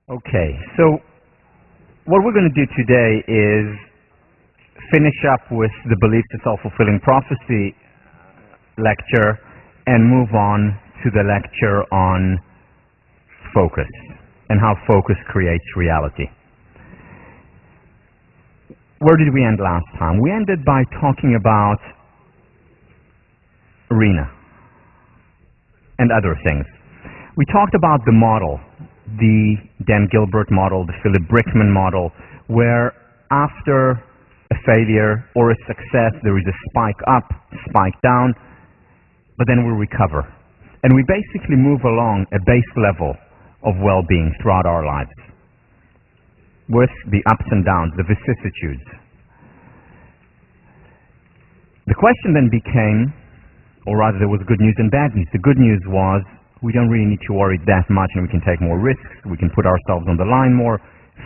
Okay, so what we're going to do today is finish up with the Beliefs to Self-Fulfilling Prophecy lecture and move on to the lecture on focus and how focus creates reality. Where did we end last time? We ended by talking about arena and other things. We talked about the model, the Dan Gilbert model, the Philip Brickman model, where after a failure or a success there is a spike up, spike down, but then we recover. And we basically move along a base level of well-being throughout our lives with the ups and downs, the vicissitudes. The question then became, or rather there was good news and bad news. The good news was we don't really need to worry that much and we can take more risks, we can put ourselves on the line more.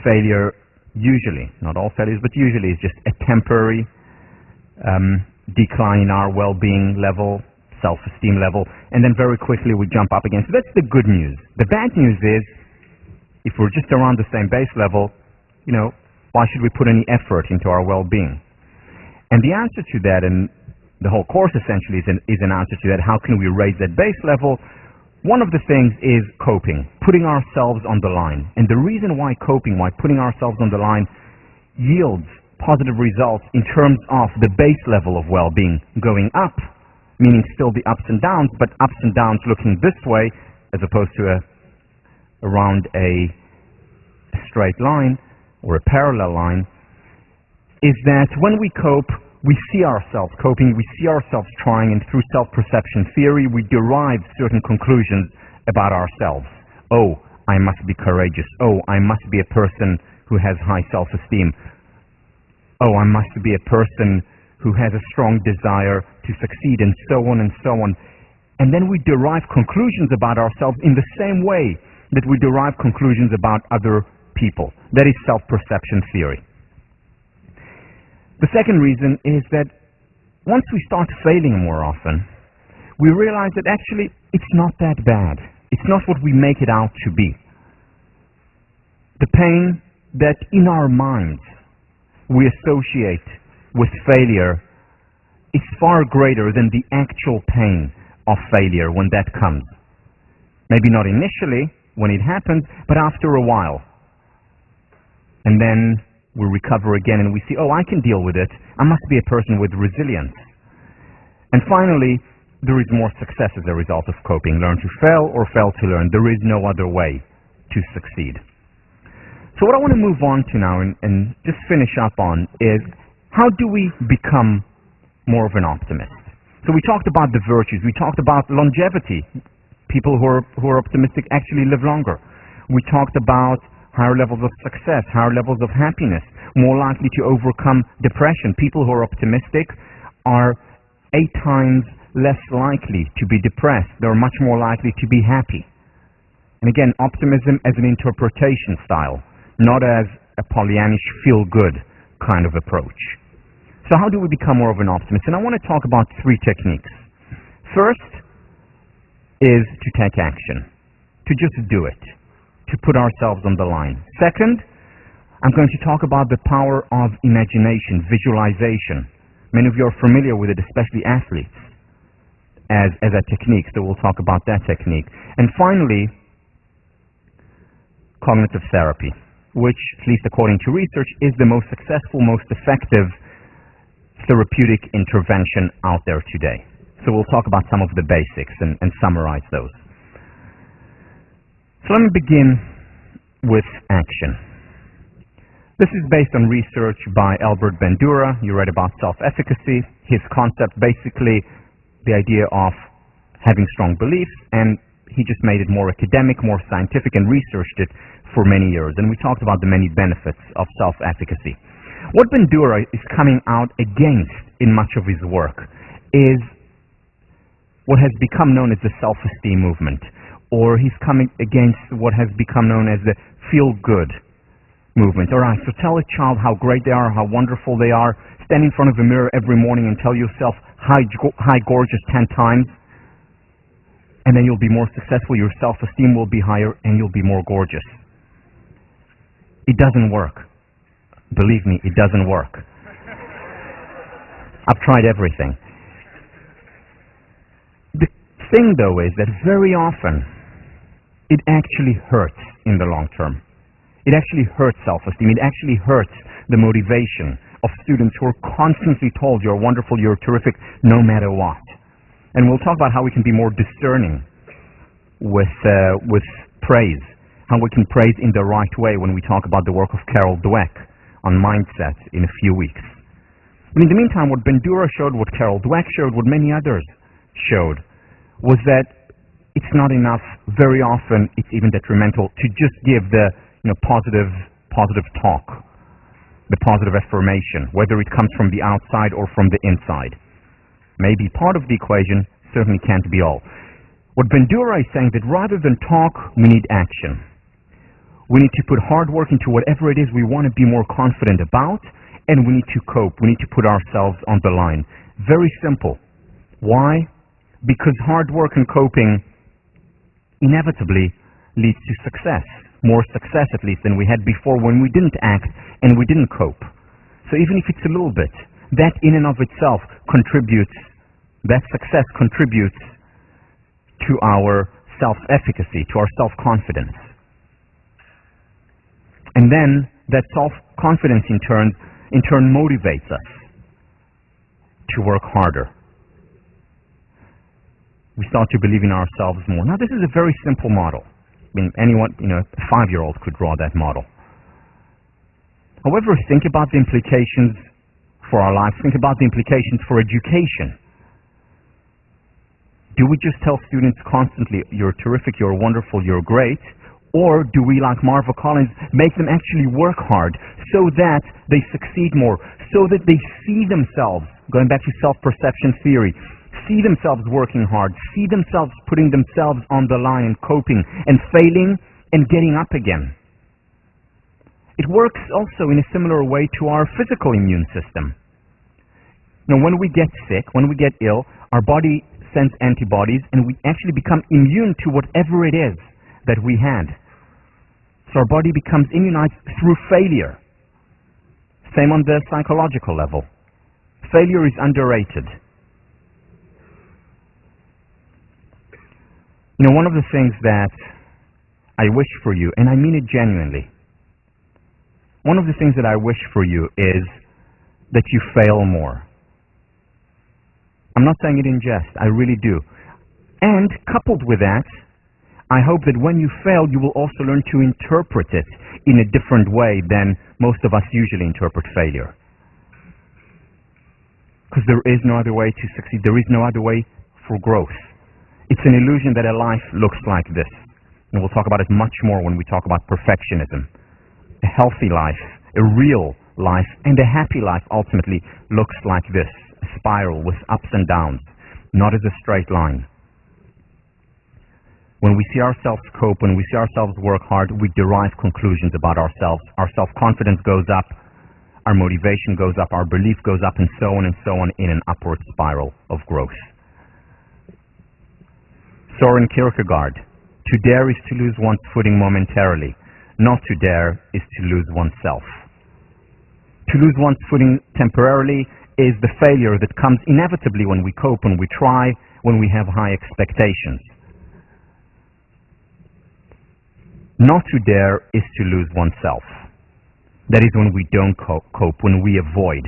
Failure usually, not all failures, but usually is just a temporary decline in our well-being level, self-esteem level, and then very quickly we jump up again. So that's the good news. The bad news is, if we're just around the same base level, why should we put any effort into our well-being? And the answer to that, and the whole course essentially is an answer to that, how can we raise that base level? One of the things is coping, putting ourselves on the line. And the reason why coping, why putting ourselves on the line yields positive results in terms of the base level of well-being going up, meaning still the ups and downs, but ups and downs looking this way as opposed to around a straight line or a parallel line, is that when we cope, we see ourselves coping, we see ourselves trying, and through self-perception theory, we derive certain conclusions about ourselves. Oh, I must be courageous. Oh, I must be a person who has high self-esteem. Oh, I must be a person who has a strong desire to succeed, and so on and so on. And then we derive conclusions about ourselves in the same way that we derive conclusions about other people. That is self-perception theory. The second reason is that once we start failing more often, we realize that actually it's not that bad. It's not what we make it out to be. The pain that in our minds we associate with failure is far greater than the actual pain of failure when that comes. Maybe not initially when it happens, but after a while. And then we recover again and we see, oh, I can deal with it. I must be a person with resilience. And finally, there is more success as a result of coping. Learn to fail or fail to learn. There is no other way to succeed. So what I want to move on to now and just finish up on is, how do we become more of an optimist? So we talked about the virtues. We talked about longevity. People who are optimistic actually live longer. We talked about higher levels of success, higher levels of happiness, more likely to overcome depression. People who are optimistic are 8 times less likely to be depressed. They're much more likely to be happy. And again, optimism as an interpretation style, not as a Pollyannish feel-good kind of approach. So how do we become more of an optimist? And I want to talk about 3 techniques. First is to take action, to just do it, to put ourselves on the line. Second, I'm going to talk about the power of imagination, visualization. Many of you are familiar with it, especially athletes, as a technique, so we'll talk about that technique. And finally, cognitive therapy, which, at least according to research, is the most successful, most effective therapeutic intervention out there today. So we'll talk about some of the basics and summarize those. So let me begin with action. This is based on research by Albert Bandura. You read about self-efficacy. His concept, basically the idea of having strong beliefs, and he just made it more academic, more scientific, and researched it for many years. And we talked about the many benefits of self-efficacy. What Bandura is coming out against in much of his work is what has become known as the self-esteem movement, or he's coming against what has become known as the feel-good movement. All right, so tell a child how great they are, how wonderful they are. Stand in front of a mirror every morning and tell yourself, hi, gorgeous, 10 times. And then you'll be more successful, your self-esteem will be higher, and you'll be more gorgeous. It doesn't work. Believe me, it doesn't work. I've tried everything. The thing, though, is that very often it actually hurts in the long term. It actually hurts self-esteem. It actually hurts the motivation of students who are constantly told you're wonderful, you're terrific, no matter what. And we'll talk about how we can be more discerning with praise, how we can praise in the right way when we talk about the work of Carol Dweck on mindset in a few weeks. But in the meantime, what Bandura showed, what Carol Dweck showed, what many others showed, was that it's not enough. Very often, it's even detrimental to just give the positive talk, the positive affirmation, whether it comes from the outside or from the inside. Maybe part of the equation, certainly can't be all. What Bandura is saying that rather than talk, we need action. We need to put hard work into whatever it is we want to be more confident about, and we need to cope. We need to put ourselves on the line. Very simple. Why? Because hard work and coping inevitably leads to success. More success, at least, than we had before when we didn't act and we didn't cope. So even if it's a little bit, that in and of itself contributes, that success contributes to our self-efficacy, to our self-confidence. And then that self-confidence in turn motivates us to work harder. We start to believe in ourselves more. Now, this is a very simple model. I mean, anyone, a 5-year-old could draw that model. However, think about the implications for our lives. Think about the implications for education. Do we just tell students constantly, you're terrific, you're wonderful, you're great? Or do we, like Marva Collins, make them actually work hard so that they succeed more, so that they see themselves, going back to self-perception theory, see themselves working hard, see themselves putting themselves on the line and coping and failing and getting up again? It works also in a similar way to our physical immune system. When we get sick, when we get ill, our body sends antibodies and we actually become immune to whatever it is that we had. So our body becomes immunized through failure. Same on the psychological level. Failure is underrated. One of the things that I wish for you, and I mean it genuinely, one of the things that I wish for you is that you fail more. I'm not saying it in jest, I really do. And coupled with that, I hope that when you fail, you will also learn to interpret it in a different way than most of us usually interpret failure. Because there is no other way to succeed. There is no other way for growth. It's an illusion that a life looks like this. And we'll talk about it much more when we talk about perfectionism. A healthy life, a real life, and a happy life ultimately looks like this. A spiral with ups and downs, not as a straight line. When we see ourselves cope, when we see ourselves work hard, we derive conclusions about ourselves. Our self-confidence goes up, our motivation goes up, our belief goes up, and so on in an upward spiral of growth. Soren Kierkegaard, to dare is to lose one's footing momentarily. Not to dare is to lose oneself. To lose one's footing temporarily is the failure that comes inevitably when we cope, when we try, when we have high expectations. Not to dare is to lose oneself. That is when we don't cope, when we avoid.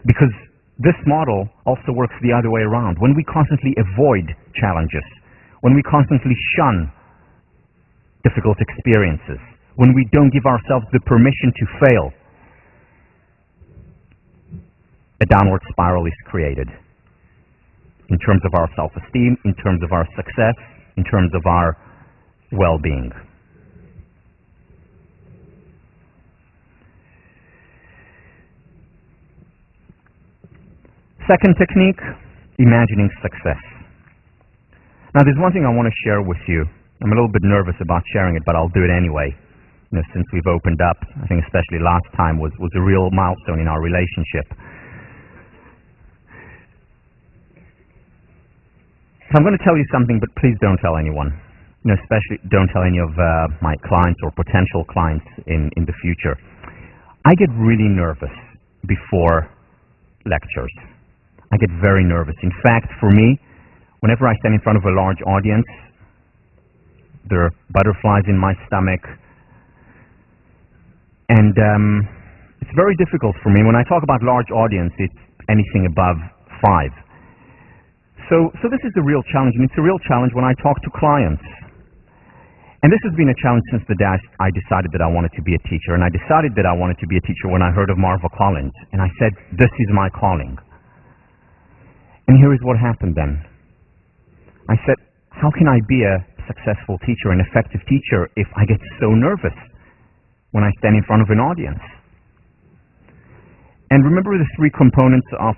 Because this model also works the other way around. When we constantly avoid challenges, when we constantly shun difficult experiences, when we don't give ourselves the permission to fail, a downward spiral is created in terms of our self-esteem, in terms of our success, in terms of our well-being. Second technique, imagining success. Now, there's one thing I want to share with you. I'm a little bit nervous about sharing it, but I'll do it anyway. Since we've opened up, I think especially last time was a real milestone in our relationship. So I'm going to tell you something, but please don't tell anyone. especially don't tell any of my clients or potential clients in the future. I get really nervous before lectures. I get very nervous. In fact, for me, whenever I stand in front of a large audience, there are butterflies in my stomach. And it's very difficult for me. When I talk about large audience, it's anything above 5. So this is a real challenge, and it's a real challenge when I talk to clients. And this has been a challenge since the day I decided that I wanted to be a teacher. And I decided that I wanted to be a teacher when I heard of Marva Collins. And I said, this is my calling. And here is what happened then. I said, how can I be a successful teacher, an effective teacher, if I get so nervous when I stand in front of an audience? And remember the 3 components of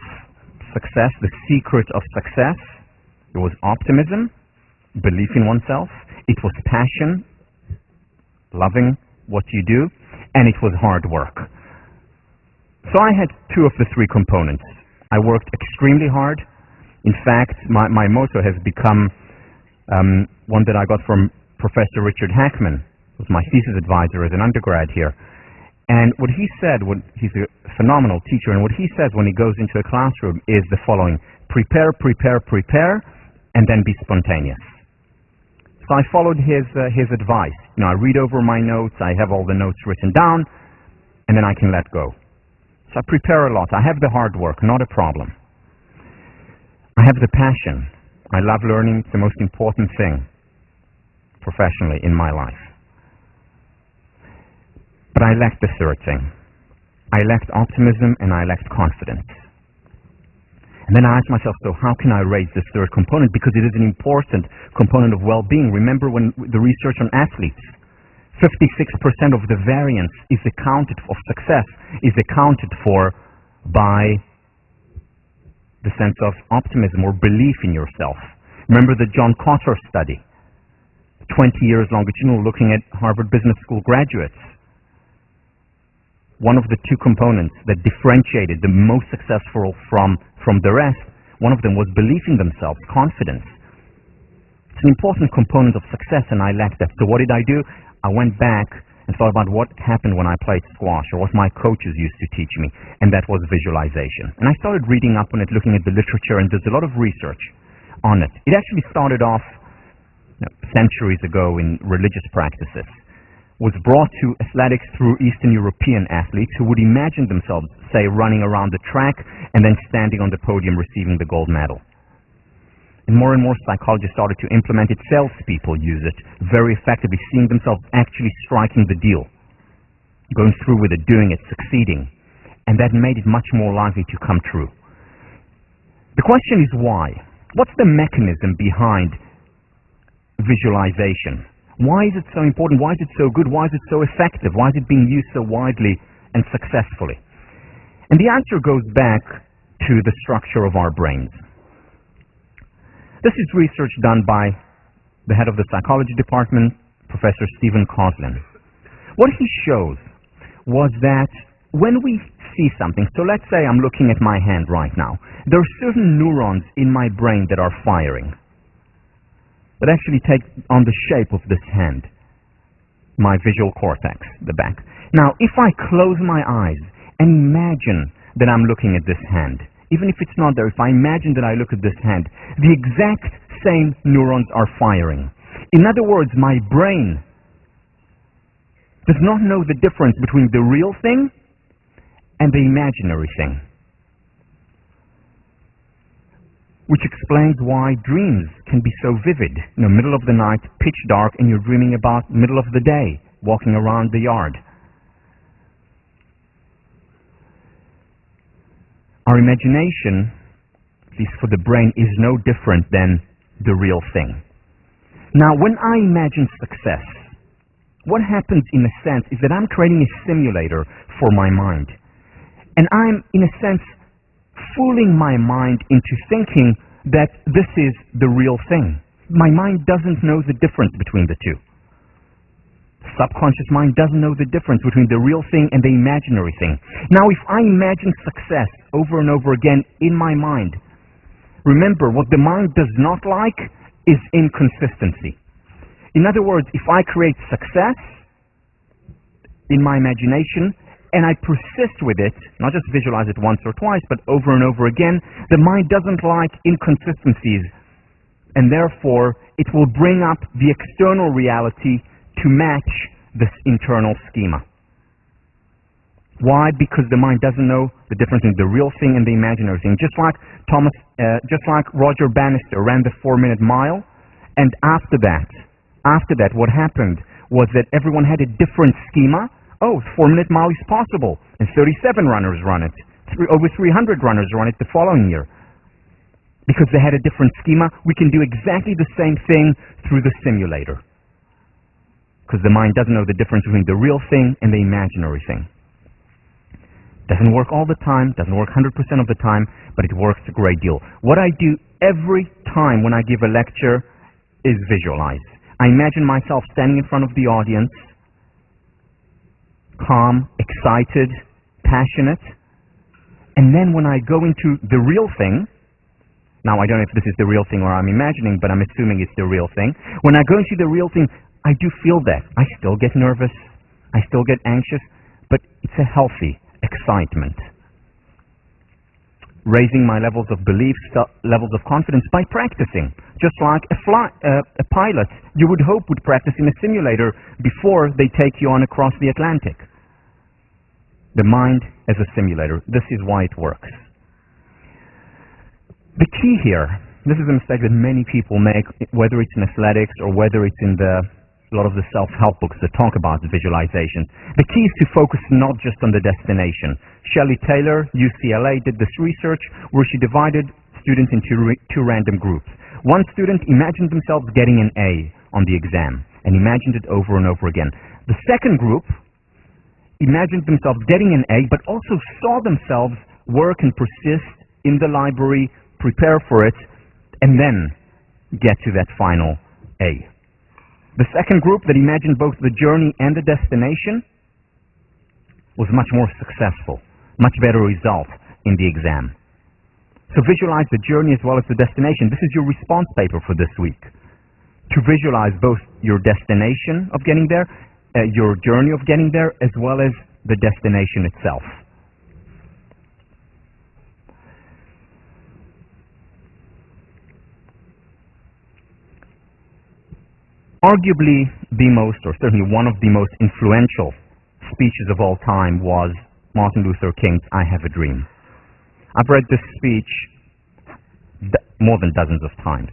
success, the secret of success? It was optimism, belief in oneself. It was passion, loving what you do, and it was hard work. So I had 2 of the 3 components. I worked extremely hard. In fact, my motto has become one that I got from Professor Richard Hackman, who was my thesis advisor as an undergrad here. And what he said, he's a phenomenal teacher, and what he says when he goes into a classroom is the following: prepare, prepare, prepare, and then be spontaneous. So I followed his advice. I read over my notes, I have all the notes written down, and then I can let go. So I prepare a lot. I have the hard work, not a problem. I have the passion. I love learning. It's the most important thing professionally in my life. But I lacked the third thing. I lacked optimism and I lacked confidence. And then I asked myself, so how can I raise this third component? Because it is an important component of well-being. Remember when the research on athletes, 56% of the variance is accounted for, of success is accounted for by the sense of optimism or belief in yourself. Remember the John Kotter study, 20 years longitudinal looking at Harvard Business School graduates. One of the 2 components that differentiated the most successful from the rest, one of them was belief in themselves, confidence. It's an important component of success, and I lacked that. So what did I do? I went back and thought about what happened when I played squash, or what my coaches used to teach me, and that was visualization. And I started reading up on it, looking at the literature, and there's a lot of research on it. It actually started off centuries ago in religious practices. Was brought to athletics through Eastern European athletes who would imagine themselves, say, running around the track and then standing on the podium receiving the gold medal. And more psychologists started to implement it. Salespeople use it very effectively, seeing themselves actually striking the deal, going through with it, doing it, succeeding. And that made it much more likely to come true. The question is why? What's the mechanism behind visualization? Why is it so important? Why is it so good? Why is it so effective? Why is it being used so widely and successfully? And the answer goes back to the structure of our brains. This is research done by the head of the psychology department, Professor Stephen Coslin. What he shows was that when we see something, so let's say I'm looking at my hand right now, there are certain neurons in my brain that are firing, that actually take on the shape of this hand, my visual cortex, the back. Now, if I close my eyes and imagine that I'm looking at this hand, even if it's not there, if I imagine that I look at this hand, the exact same neurons are firing. In other words, my brain does not know the difference between the real thing and the imaginary thing. Which explains why dreams can be so vivid. Middle of the night, pitch dark, and you're dreaming about middle of the day, walking around the yard. Our imagination, at least for the brain, is no different than the real thing. Now, when I imagine success, what happens in a sense is that I'm creating a simulator for my mind. And I'm, in a sense, fooling my mind into thinking that this is the real thing. My mind doesn't know the difference between the 2. Subconscious mind doesn't know the difference between the real thing and the imaginary thing. Now, if I imagine success over and over again in my mind, remember, what the mind does not like is inconsistency. In other words, if I create success in my imagination and I persist with it, not just visualize it once or twice, but over and over again, the mind doesn't like inconsistencies, and therefore it will bring up the external reality to match this internal schema. Why? Because the mind doesn't know the difference in the real thing and the imaginary thing. Just like Roger Bannister ran the 4-minute mile, and after that, what happened was that everyone had a different schema. Oh, 4-minute mile is possible, and 37 runners run it. Over 300 runners run it the following year. Because they had a different schema, we can do exactly the same thing through the simulator. Because the mind doesn't know the difference between the real thing and the imaginary thing. Doesn't work all the time, doesn't work 100% of the time, but it works a great deal. What I do every time when I give a lecture is visualize. I imagine myself standing in front of the audience, calm, excited, passionate, and then when I go into the real thing, now I don't know if this is the real thing or I'm imagining, but I'm assuming it's the real thing. When I go into the real thing, I do feel that. I still get nervous, I still get anxious, but it's a healthy excitement. Raising my levels of belief, levels of confidence by practicing. Just like a pilot you would hope would practice in a simulator before they take you on across the Atlantic. The mind as a simulator. This is why it works. The key here, this is a mistake that many people make, whether it's in athletics or whether it's in a lot of the self-help books that talk about visualization. The key is to focus not just on the destination. Shelley Taylor, UCLA, did this research where she divided students into two random groups. One student imagined themselves getting an A on the exam and imagined it over and over again. The second group imagined themselves getting an A, but also saw themselves work and persist in the library, prepare for it, and then get to that final A. The second group that imagined both the journey and the destination was much more successful, much better result in the exam. So visualize the journey as well as the destination. This is your response paper for this week. To visualize both your destination of getting there, your journey of getting there, as well as the destination itself. Arguably the most, or certainly one of the most influential speeches of all time was Martin Luther King's I Have a Dream. I've read this speech more than dozens of times.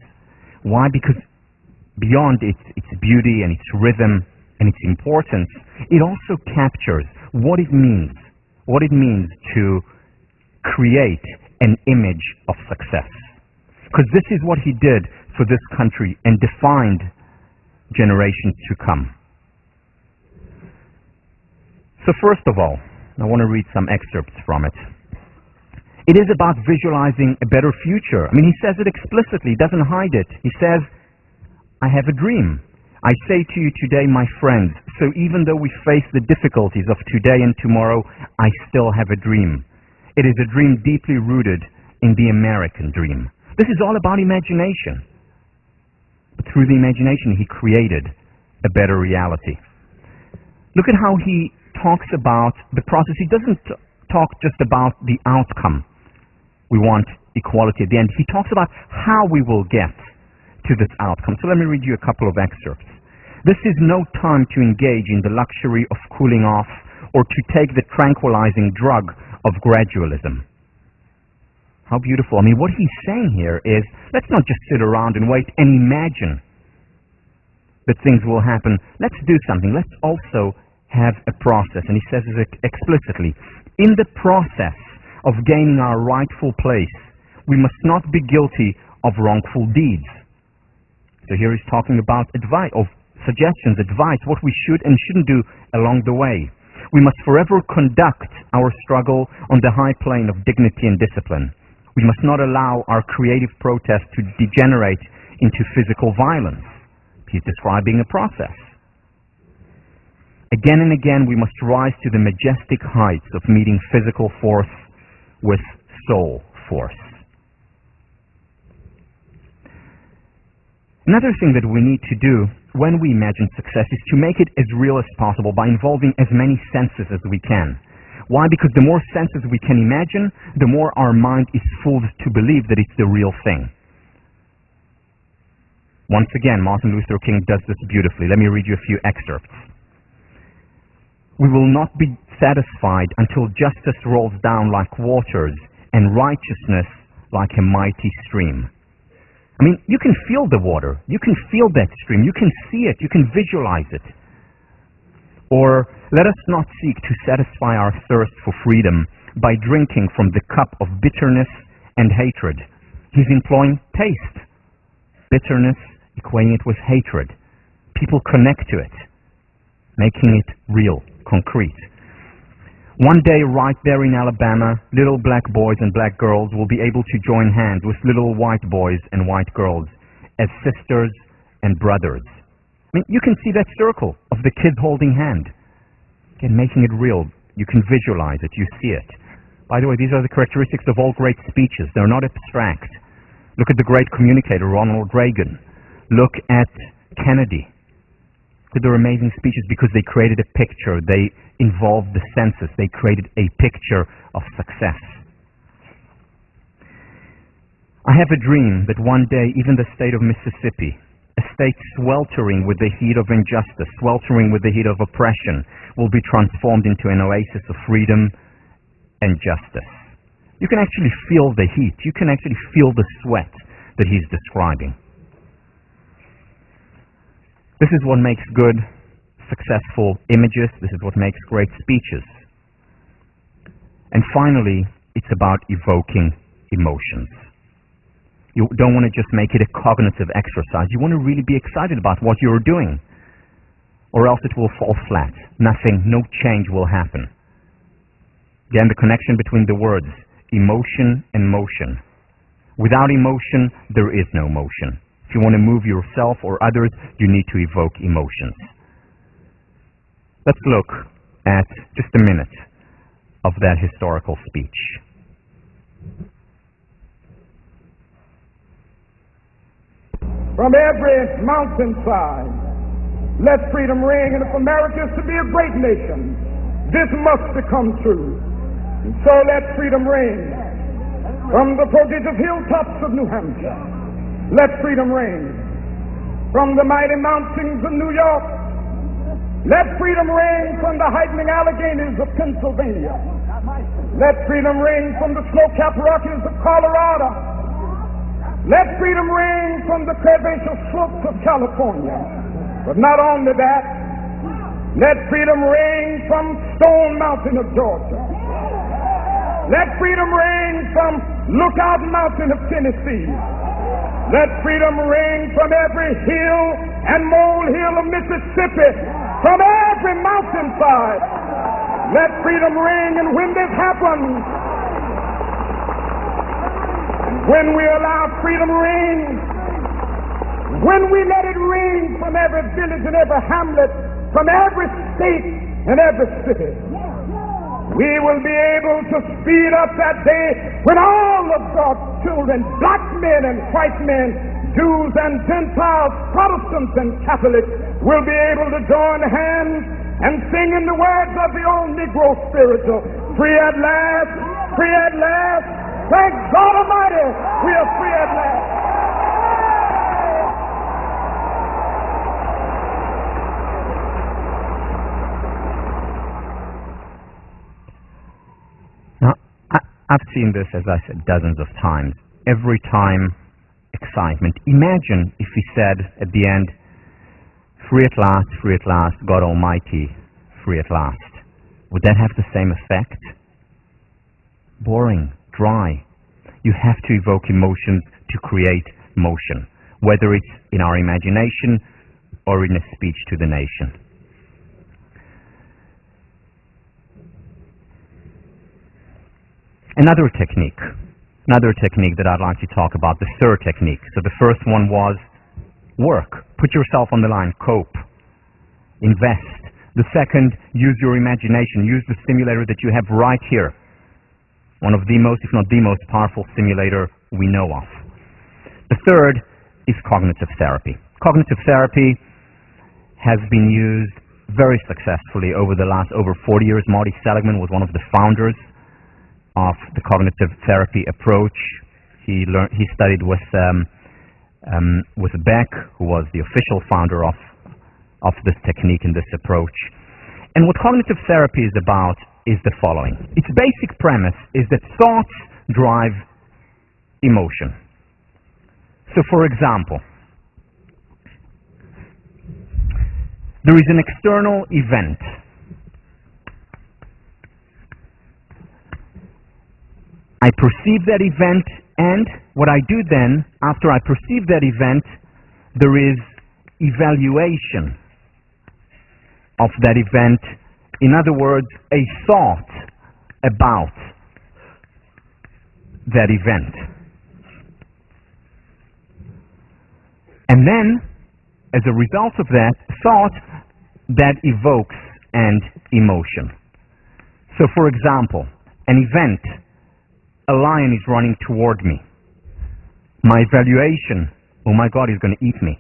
Why? Because beyond its beauty and its rhythm and its importance, it also captures what it means to create an image of success. Because this is what he did for this country and defined generations to come. So first of all, I want to read some excerpts from it. It is about visualizing a better future. I mean, he says it explicitly, doesn't hide it. He says, I have a dream. I say to you today, my friends, so even though we face the difficulties of today and tomorrow, I still have a dream. It is a dream deeply rooted in the American dream. This is all about imagination. But through the imagination, he created a better reality. Look at how he talks about the process. He doesn't talk just about the outcome. We want equality at the end. He talks about how we will get to this outcome. So let me read you a couple of excerpts. This is no time to engage in the luxury of cooling off or to take the tranquilizing drug of gradualism. How beautiful. I mean, what he's saying here is, let's not just sit around and wait and imagine that things will happen. Let's do something. Let's also have a process. And he says it explicitly. In the process of gaining our rightful place, we must not be guilty of wrongful deeds. So here he's talking about advice, of suggestions, advice, what we should and shouldn't do along the way. We must forever conduct our struggle on the high plane of dignity and discipline. We must not allow our creative protest to degenerate into physical violence. He's describing a process. Again and again, we must rise to the majestic heights of meeting physical force with soul force. Another thing that we need to do when we imagine success is to make it as real as possible by involving as many senses as we can. Why? Because the more senses we can imagine, the more our mind is fooled to believe that it's the real thing. Once again, Martin Luther King does this beautifully. Let me read you a few excerpts. We will not be satisfied until justice rolls down like waters and righteousness like a mighty stream. I mean, you can feel the water. You can feel that stream. You can see it. You can visualize it. Or, let us not seek to satisfy our thirst for freedom by drinking from the cup of bitterness and hatred. He's employing taste. Bitterness, equating it with hatred. People connect to it, making it real, concrete. One day, right there in Alabama, little black boys and black girls will be able to join hands with little white boys and white girls as sisters and brothers. I mean, you can see that circle of the kids holding hand. Again, making it real. You can visualize it. You see it. By the way, these are the characteristics of all great speeches. They're not abstract. Look at the great communicator, Ronald Reagan. Look at Kennedy. Look at their amazing speeches because they created a picture. They involved the senses. They created a picture of success. I have a dream that one day even the state of Mississippi, a state sweltering with the heat of injustice, sweltering with the heat of oppression, will be transformed into an oasis of freedom and justice. You can actually feel the heat. You can actually feel the sweat that he's describing. This is what makes good, successful images. This is what makes great speeches. And finally, it's about evoking emotions. You don't want to just make it a cognitive exercise. You want to really be excited about what you're doing, or else it will fall flat. Nothing, no change will happen. Again, the connection between the words emotion and motion. Without emotion, there is no motion. If you want to move yourself or others, you need to evoke emotions. Let's look at just a minute of that historical speech. From every mountainside, let freedom ring, and if America is to be a great nation, this must become true. And so let freedom ring from the prodigious hilltops of New Hampshire. Let freedom ring from the mighty mountains of New York. Let freedom ring from the heightening Alleghenies of Pennsylvania. Let freedom ring from the snow-capped Rockies of Colorado. Let freedom ring from the curvaceous slopes of California. But not only that, let freedom ring from Stone Mountain of Georgia. Let freedom ring from Lookout Mountain of Tennessee. Let freedom ring from every hill and molehill of Mississippi, from every mountainside. Let freedom ring, and when this happens, when we allow freedom ring, when we let it ring from every village and every hamlet, from every state and every city, we will be able to speed up that day when all of God's children, black men and white men, Jews and Gentiles, Protestants and Catholics, will be able to join hands and sing in the words of the old Negro spiritual, free at last, free at last, thank God Almighty, we are free at last. I've seen this, as I said, dozens of times. Every time, excitement. Imagine if he said at the end, free at last, God Almighty, free at last. Would that have the same effect? Boring, dry. You have to evoke emotions to create motion, whether it's in our imagination or in a speech to the nation. Another technique that I'd like to talk about, the third technique. So the first one was work. Put yourself on the line. Cope. Invest. The second, use your imagination. Use the simulator that you have right here. One of the most, if not the most powerful simulator we know of. The third is cognitive therapy. Cognitive therapy has been used very successfully over 40 years. Marty Seligman was one of the founders of the cognitive therapy approach. He studied with Beck, who was the official founder of this technique and this approach. And what cognitive therapy is about is the following. Its basic premise is that thoughts drive emotion. So, for example, there is an external event. I perceive that event, and what I do then, after I perceive that event, there is evaluation of that event. In other words, a thought about that event. And then, as a result of that thought, that evokes an emotion. So, for example, an event, a lion is running toward me. My evaluation, oh my God, he's going to eat me.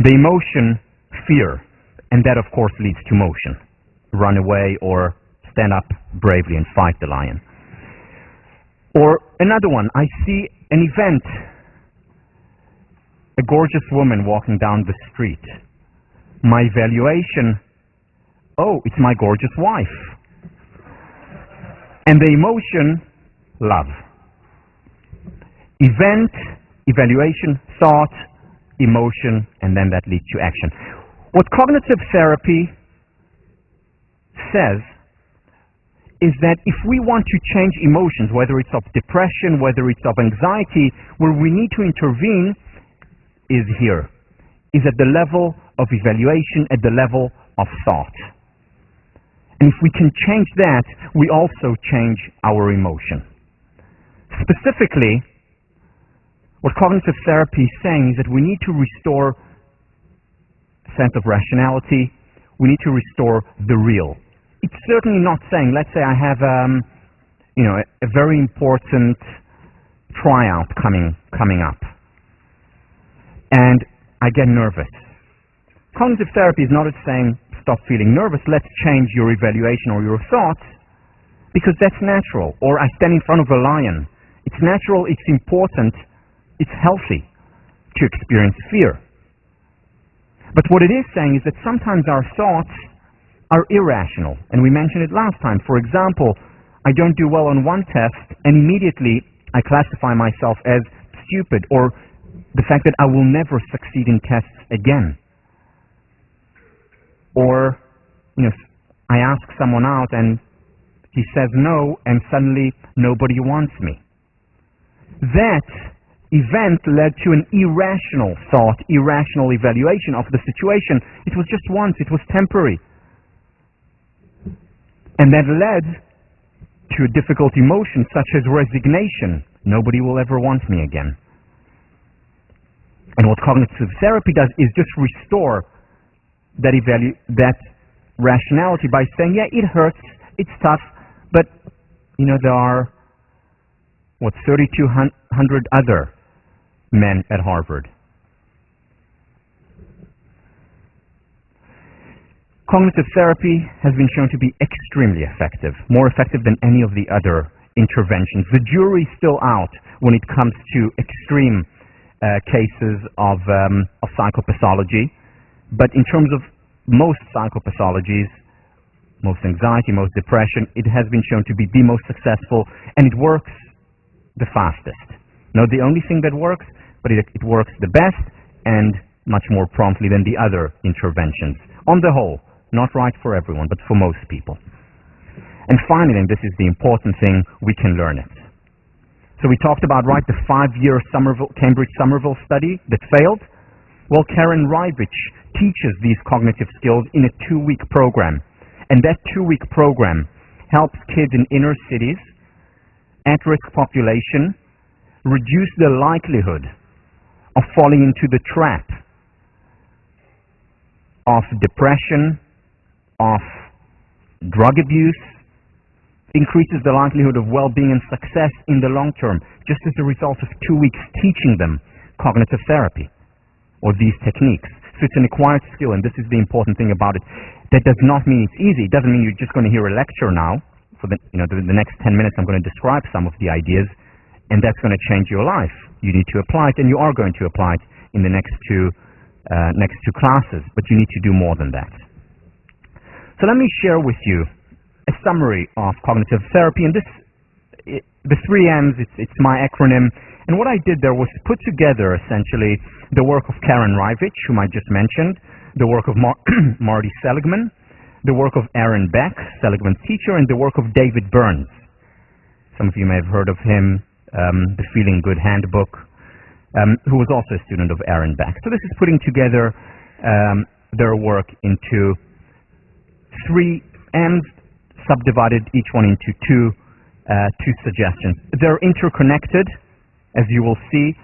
The emotion, fear, and that of course leads to motion. Run away or stand up bravely and fight the lion. Or another one, I see an event, a gorgeous woman walking down the street. My evaluation, oh, it's my gorgeous wife. And the emotion, love. Event, evaluation, thought, emotion, and then that leads to action. What cognitive therapy says is that if we want to change emotions, whether it's of depression, whether it's of anxiety, where we need to intervene is here, is at the level of evaluation, at the level of thought. And if we can change that, we also change our emotion. Specifically, what cognitive therapy is saying is that we need to restore a sense of rationality. We need to restore the real. It's certainly not saying, let's say I have a very important tryout coming up, and I get nervous. Cognitive therapy is not saying stop feeling nervous, let's change your evaluation or your thoughts, because that's natural. Or I stand in front of a lion. It's natural, it's important, it's healthy to experience fear. But what it is saying is that sometimes our thoughts are irrational, and we mentioned it last time. For example, I don't do well on one test, and immediately I classify myself as stupid, or the fact that I will never succeed in tests again. Or, I ask someone out and he says no, and suddenly nobody wants me. That event led to an irrational thought, irrational evaluation of the situation. It was just once, it was temporary. And that led to a difficult emotion such as resignation. Nobody will ever want me again. And what cognitive therapy does is just restore that rationality by saying, yeah, it hurts, it's tough, but there are 3,200 other men at Harvard. Cognitive therapy has been shown to be extremely effective, more effective than any of the other interventions. The jury is still out when it comes to extreme cases of psychopathology. But in terms of most psychopathologies, most anxiety, most depression, it has been shown to be the most successful, and it works the fastest. Not the only thing that works, but it works the best and much more promptly than the other interventions. On the whole, not right for everyone, but for most people. And finally, and this is the important thing, we can learn it. So we talked about, the 5-year Cambridge Somerville study that failed. Well, Karen Rivich teaches these cognitive skills in a 2-week program. And that 2-week program helps kids in inner cities, at-risk population, reduce the likelihood of falling into the trap of depression, of drug abuse, increases the likelihood of well-being and success in the long term, just as a result of 2 weeks teaching them cognitive therapy or these techniques. So it's an acquired skill, and this is the important thing about it. That does not mean it's easy. It doesn't mean you're just going to hear a lecture now. For the next 10 minutes, I'm going to describe some of the ideas, and that's going to change your life. You need to apply it, and you are going to apply it in the next two classes, but you need to do more than that. So let me share with you a summary of cognitive therapy, and the 3 M's, it's my acronym, and what I did there was put together essentially the work of Karen Rivich, whom I just mentioned, the work of Marty Seligman, the work of Aaron Beck, Seligman's teacher, and the work of David Burns. Some of you may have heard of him, the Feeling Good Handbook, who was also a student of Aaron Beck. So this is putting together their work into 3 M's, subdivided each one into two suggestions. They're interconnected, as you will see.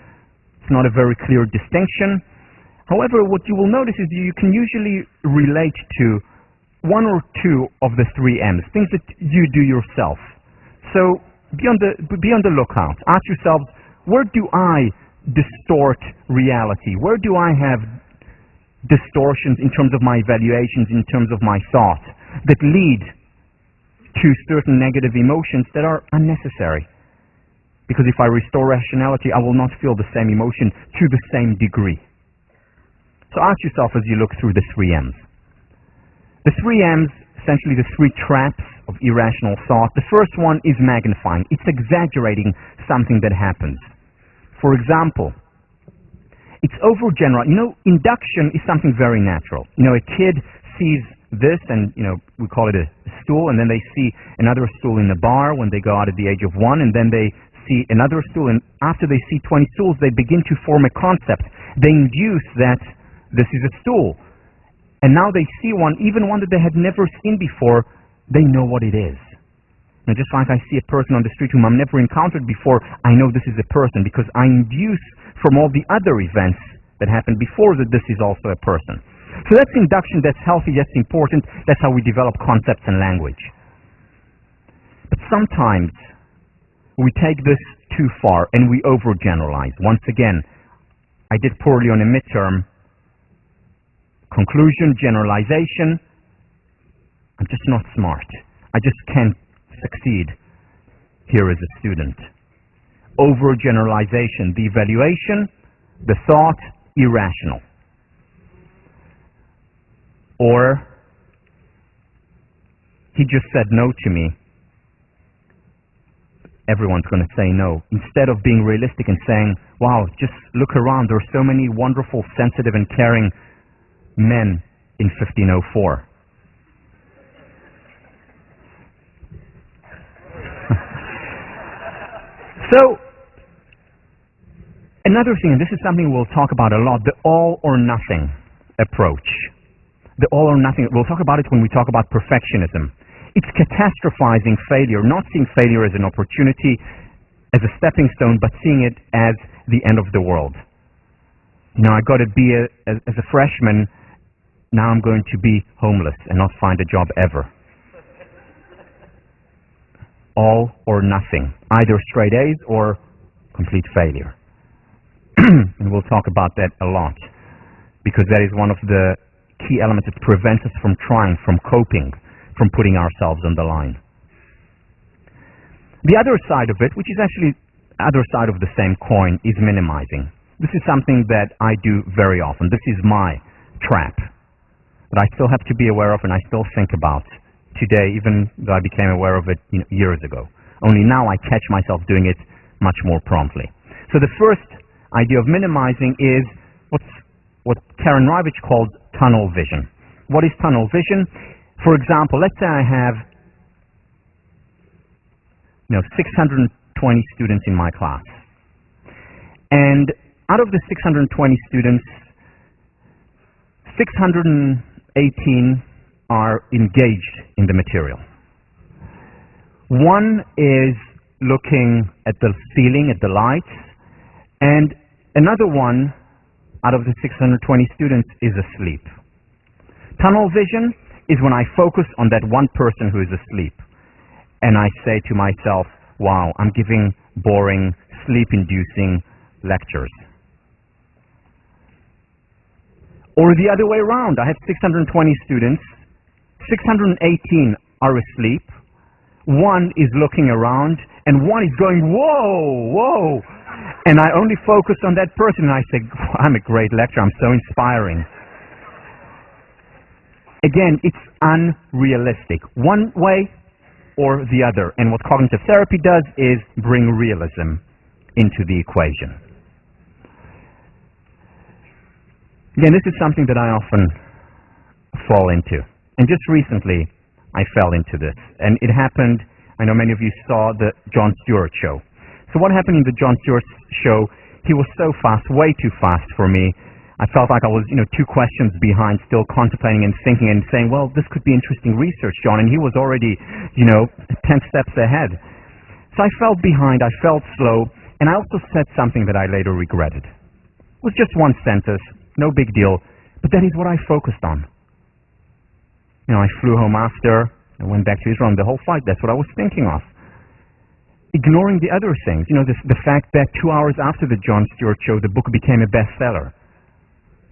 It's not a very clear distinction. However, what you will notice is you can usually relate to 1 or 2 of the 3 M's, things that you do yourself. So be on the lookout. Ask yourselves, where do I distort reality? Where do I have distortions in terms of my evaluations, in terms of my thought, that lead to certain negative emotions that are unnecessary? Because if I restore rationality, I will not feel the same emotion to the same degree. So ask yourself as you look through the 3 M's. The 3 M's, essentially the 3 traps of irrational thought. The first one is magnifying. It's exaggerating something that happens. For example, it's overgeneral. Induction is something very natural. A kid sees this, and we call it a stool, and then they see another stool in the bar when they go out at the age of 1, and then they see another stool, and after they see 20 stools, they begin to form a concept. They induce that this is a stool, and now they see one, even one that they had never seen before. They know what it is. And just like I see a person on the street whom I've never encountered before, I know this is a person because I induce from all the other events that happened before that this is also a person. So that's induction, that's healthy, that's important, that's how we develop concepts and language. But sometimes we take this too far and we overgeneralize. Once again, I did poorly on a midterm. Conclusion, generalization, I'm just not smart. I just can't succeed here as a student. Overgeneralization, the evaluation, the thought, irrational. Or, he just said no to me. Everyone's going to say no. Instead of being realistic and saying, wow, just look around, there are so many wonderful, sensitive, and caring men in 1504. So, another thing, and this is something we'll talk about a lot, the all or nothing approach. The all or nothing, we'll talk about it when we talk about perfectionism. It's catastrophizing failure, not seeing failure as an opportunity, as a stepping stone, but seeing it as the end of the world. I got a B as a freshman, now I'm going to be homeless and not find a job ever. All or nothing, either straight A's or complete failure. And we'll talk about that a lot, because that is one of the key elements that prevents us from trying, from coping, from putting ourselves on the line. The other side of it, which is actually the other side of the same coin, is minimizing. This is something that I do very often. This is my trap that I still have to be aware of and I still think about today, even though I became aware of it years ago. Only now I catch myself doing it much more promptly. So the first idea of minimizing is what Karen Rivich called tunnel vision. What is tunnel vision? For example, let's say I have 620 students in my class. And out of the 620 students, 618 are engaged in the material. One is looking at the ceiling, at the lights, and another one out of the 620 students is asleep. Tunnel vision is when I focus on that one person who is asleep, and I say to myself, wow, I'm giving boring, sleep-inducing lectures. Or the other way around. I have 620 students, 618 are asleep, one is looking around, and one is going, whoa, whoa. And I only focus on that person, and I say, I'm a great lecturer, I'm so inspiring. Again, it's unrealistic, one way or the other. And what cognitive therapy does is bring realism into the equation. Again, this is something that I often fall into. And just recently, I fell into this. And it happened, I know many of you saw the Jon Stewart show. So what happened in the Jon Stewart show, he was so fast, way too fast for me. I felt like I was, 2 questions behind, still contemplating and thinking and saying, well, this could be interesting research, John. And he was already, 10 steps ahead. So I felt behind, I felt slow, and I also said something that I later regretted. It was just one sentence, no big deal, but that is what I focused on. I flew home after, I went back to Israel, and the whole flight, that's what I was thinking of. Ignoring the other things, the fact that 2 hours after the Jon Stewart show, the book became a bestseller.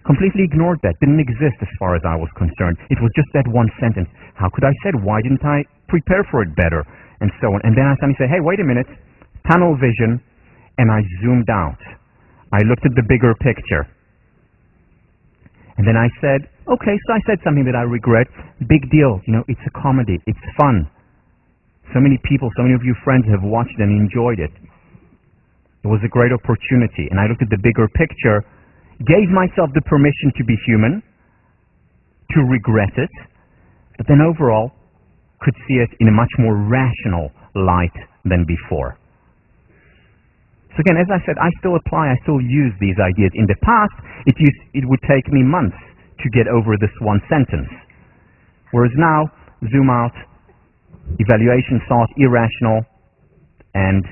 Completely ignored that, didn't exist as far as I was concerned. It was just that one sentence. How could I say it? Why didn't I prepare for it better? And so on. And then I suddenly say, hey, wait a minute, tunnel vision, and I zoomed out. I looked at the bigger picture. And then I said, okay, so I said something that I regret. Big deal, it's a comedy, it's fun. So many people, so many of you friends have watched and enjoyed it. It was a great opportunity. And I looked at the bigger picture, gave myself the permission to be human, to regret it, but then overall could see it in a much more rational light than before. So again, as I said, I still apply, I still use these ideas. In the past, it would take me months to get over this one sentence. Whereas now, zoom out, evaluation, thought, irrational, and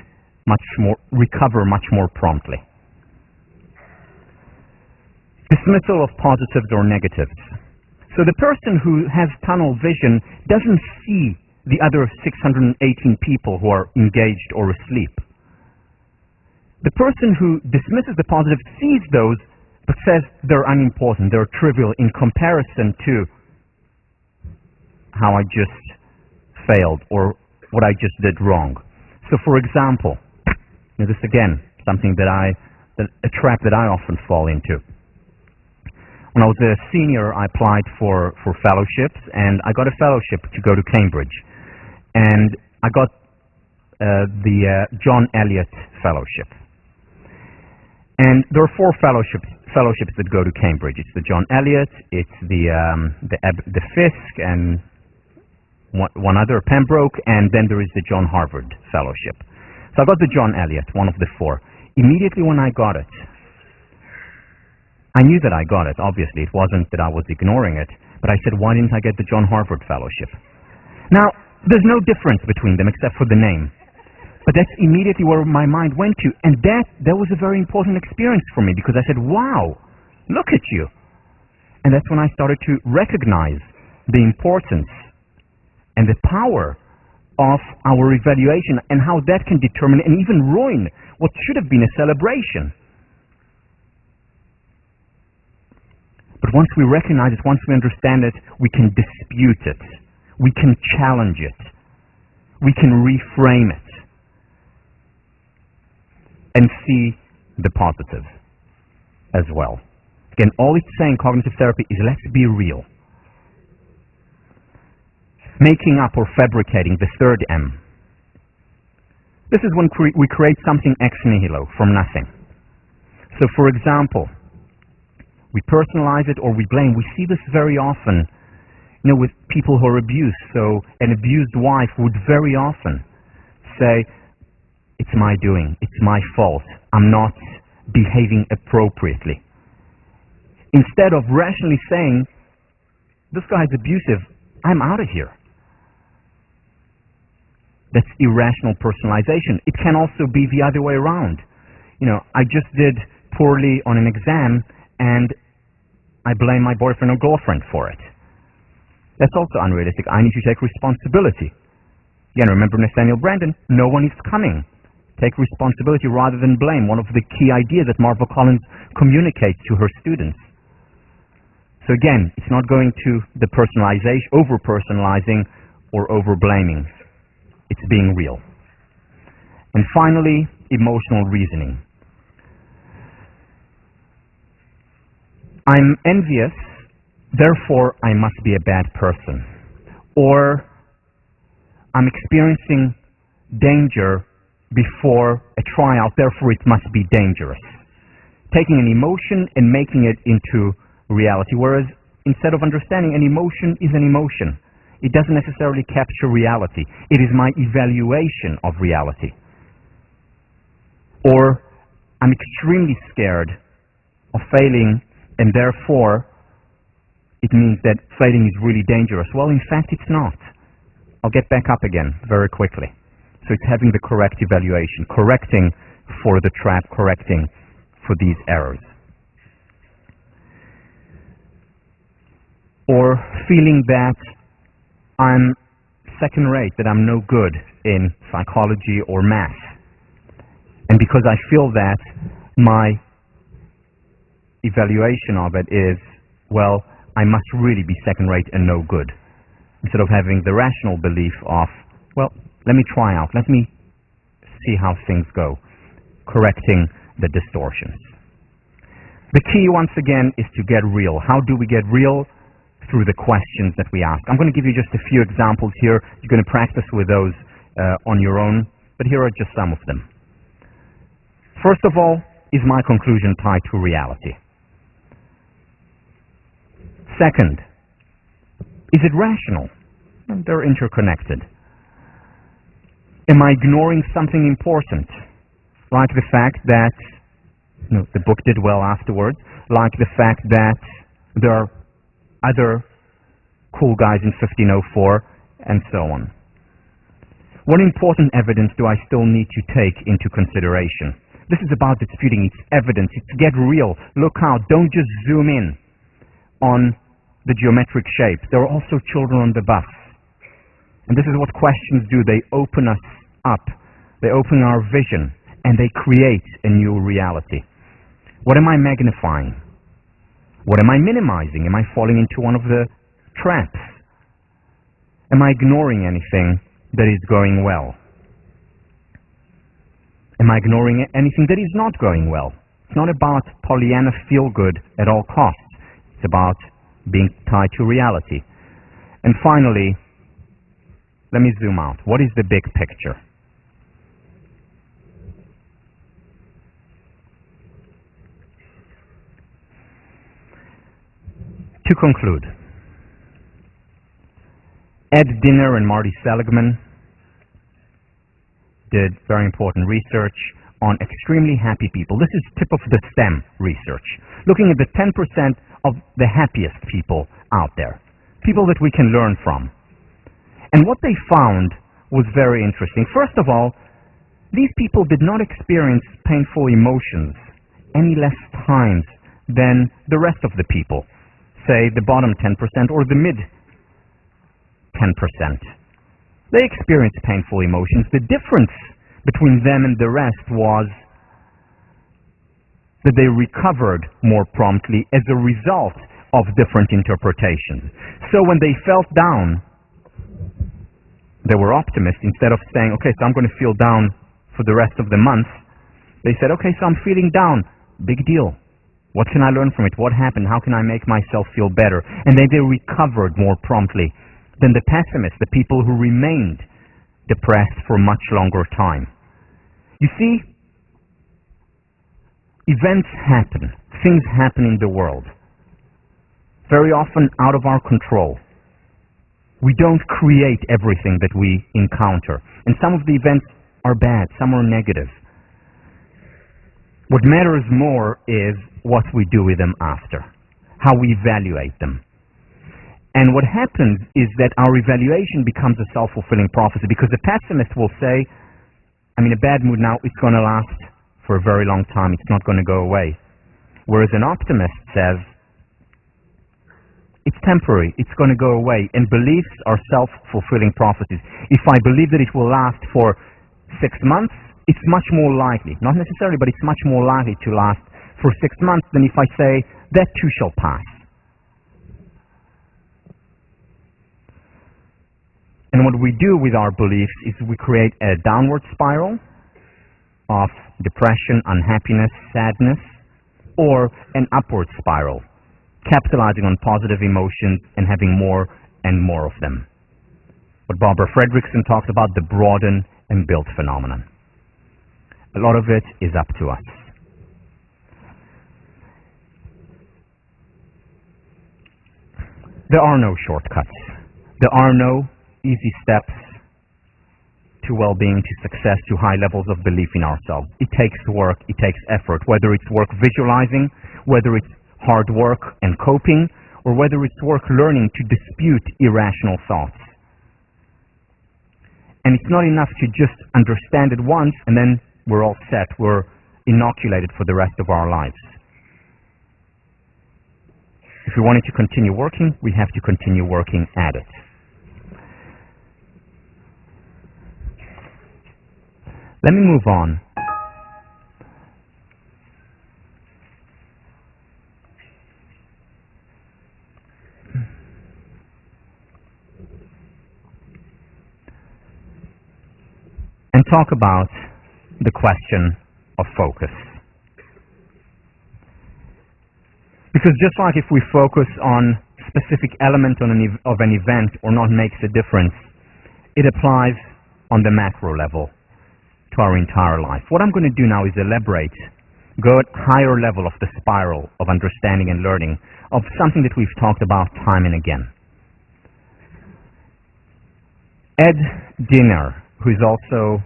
recover much more promptly. Dismissal of positives or negatives. So the person who has tunnel vision doesn't see the other 618 people who are engaged or asleep. The person who dismisses the positives sees those, but says they're unimportant, they're trivial in comparison to how I just failed or what I just did wrong. So for example, this again, something a trap that I often fall into. When I was a senior, I applied for fellowships, and I got a fellowship to go to Cambridge. And I got the John Elliott Fellowship. And there are 4 fellowships that go to Cambridge. It's the John Elliott, it's the Fisk, and one other, Pembroke, and then there is the John Harvard Fellowship. So I got the John Elliott, one of the 4. Immediately when I got it, I knew that I got it, obviously. It wasn't that I was ignoring it, but I said, why didn't I get the John Harvard Fellowship? Now, there's no difference between them except for the name. But that's immediately where my mind went to, and that was a very important experience for me, because I said, wow, look at you. And that's when I started to recognize the importance and the power of our evaluation and how that can determine and even ruin what should have been a celebration. But once we recognize it, once we understand it, we can dispute it. We can challenge it. We can reframe it and see the positive as well. Again, all it's saying, cognitive therapy, is let's be real. Making up or fabricating, the third M. This is when we create something ex nihilo, from nothing. So for example, we personalize it or we blame. We see this very often, with people who are abused. So an abused wife would very often say, it's my doing, it's my fault, I'm not behaving appropriately. Instead of rationally saying, this guy is abusive, I'm out of here. That's irrational personalization. It can also be the other way around. I just did poorly on an exam and I blame my boyfriend or girlfriend for it. That's also unrealistic. I need to take responsibility. Again, remember Nathaniel Branden, no one is coming. Take responsibility rather than blame. One of the key ideas that Marva Collins communicates to her students. So again, it's not going to the personalization, over-personalizing or over-blaming. It's being real. And finally, emotional reasoning. I'm envious, therefore I must be a bad person. Or I'm experiencing danger before a tryout, therefore it must be dangerous. Taking an emotion and making it into reality, whereas instead of understanding, an emotion is an emotion. It doesn't necessarily capture reality. It is my evaluation of reality. Or I'm extremely scared of failing, and therefore it means that failing is really dangerous. Well, in fact, it's not. I'll get back up again very quickly. So it's having the correct evaluation, correcting for the trap, correcting for these errors. Or feeling that I'm second rate, that I'm no good in psychology or math. And because I feel that, my evaluation of it is, well, I must really be second rate and no good. Instead of having the rational belief of, well, let me try out, let me see how things go, correcting the distortions. The key, once again, is to get real. How do we get real? Through the questions that we ask. I'm going to give you just a few examples here. You're going to practice with those on your own, but here are just some of them. First of all, is my conclusion tied to reality? Second, is it rational? They're interconnected. Am I ignoring something important? Like the fact that the book did well afterwards, like the fact that there are other cool guys in 1504, and so on. What important evidence do I still need to take into consideration? This is about disputing. It's evidence. It's get real. Look out. Don't just zoom in on the geometric shapes. There are also children on the bus. And this is what questions do. They open us up. They open our vision, and they create a new reality. What am I magnifying? What am I minimizing? Am I falling into one of the traps? Am I ignoring anything that is going well? Am I ignoring anything that is not going well? It's not about Pollyanna feel-good at all costs. It's about being tied to reality. And finally, let me zoom out. What is the big picture? To conclude, Ed Dinner and Marty Seligman did very important research on extremely happy people. This is tip of the stem research, looking at the 10% of the happiest people out there, people that we can learn from. And what they found was very interesting. First of all, these people did not experience painful emotions any less times than the rest of the people, say the bottom 10% or the mid 10%. They experienced painful emotions. The difference between them and the rest was that they recovered more promptly as a result of different interpretations. So when they felt down, they were optimists. Instead of saying, okay, so I'm going to feel down for the rest of the month, they said, okay, so I'm feeling down. Big deal. What can I learn from it? What happened? How can I make myself feel better? And then they recovered more promptly than the pessimists, the people who remained depressed for much longer time. You see, events happen. Things happen in the world. Very often out of our control. We don't create everything that we encounter. And some of the events are bad, some are negative. What matters more is what we do with them after, how we evaluate them. And what happens is that our evaluation becomes a self-fulfilling prophecy, because the pessimist will say, I'm in a bad mood now, it's going to last for a very long time, it's not going to go away. Whereas an optimist says, it's temporary, it's going to go away. And beliefs are self-fulfilling prophecies. If I believe that it will last for 6 months, it's much more likely, not necessarily, but it's much more likely to last for 6 months than if I say, that too shall pass. And what we do with our beliefs is we create a downward spiral of depression, unhappiness, sadness, or an upward spiral, capitalizing on positive emotions and having more and more of them. What Barbara Fredrickson talks about, the broaden and build phenomenon. A lot of it is up to us. There are no shortcuts. There are no easy steps to well-being, to success, to high levels of belief in ourselves. It takes work, it takes effort, whether it's work visualizing, whether it's hard work and coping, or whether it's work learning to dispute irrational thoughts. And it's not enough to just understand it once and then we're all set, we're inoculated for the rest of our lives. If we wanted to continue working, we have to continue working at it. Let me move on. And talk about the question of focus. Because just like if we focus on specific element of an event or not makes a difference, it applies on the macro level to our entire life. What I'm going to do now is elaborate, go at higher level of the spiral of understanding and learning of something that we've talked about time and again. Ed Diener, who is also,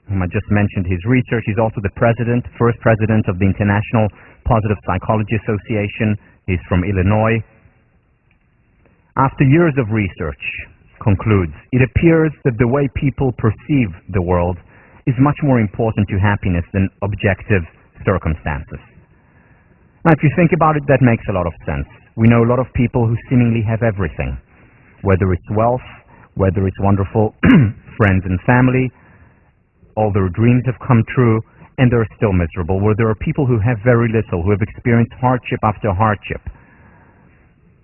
whom I just mentioned his research, he's also the first president of the International Positive Psychology Association. He's from Illinois. After years of research, concludes, it appears that the way people perceive the world is much more important to happiness than objective circumstances. Now, if you think about it, that makes a lot of sense. We know a lot of people who seemingly have everything, whether it's wealth, whether it's wonderful friends and family, all their dreams have come true, and they're still miserable, where there are people who have very little, who have experienced hardship after hardship,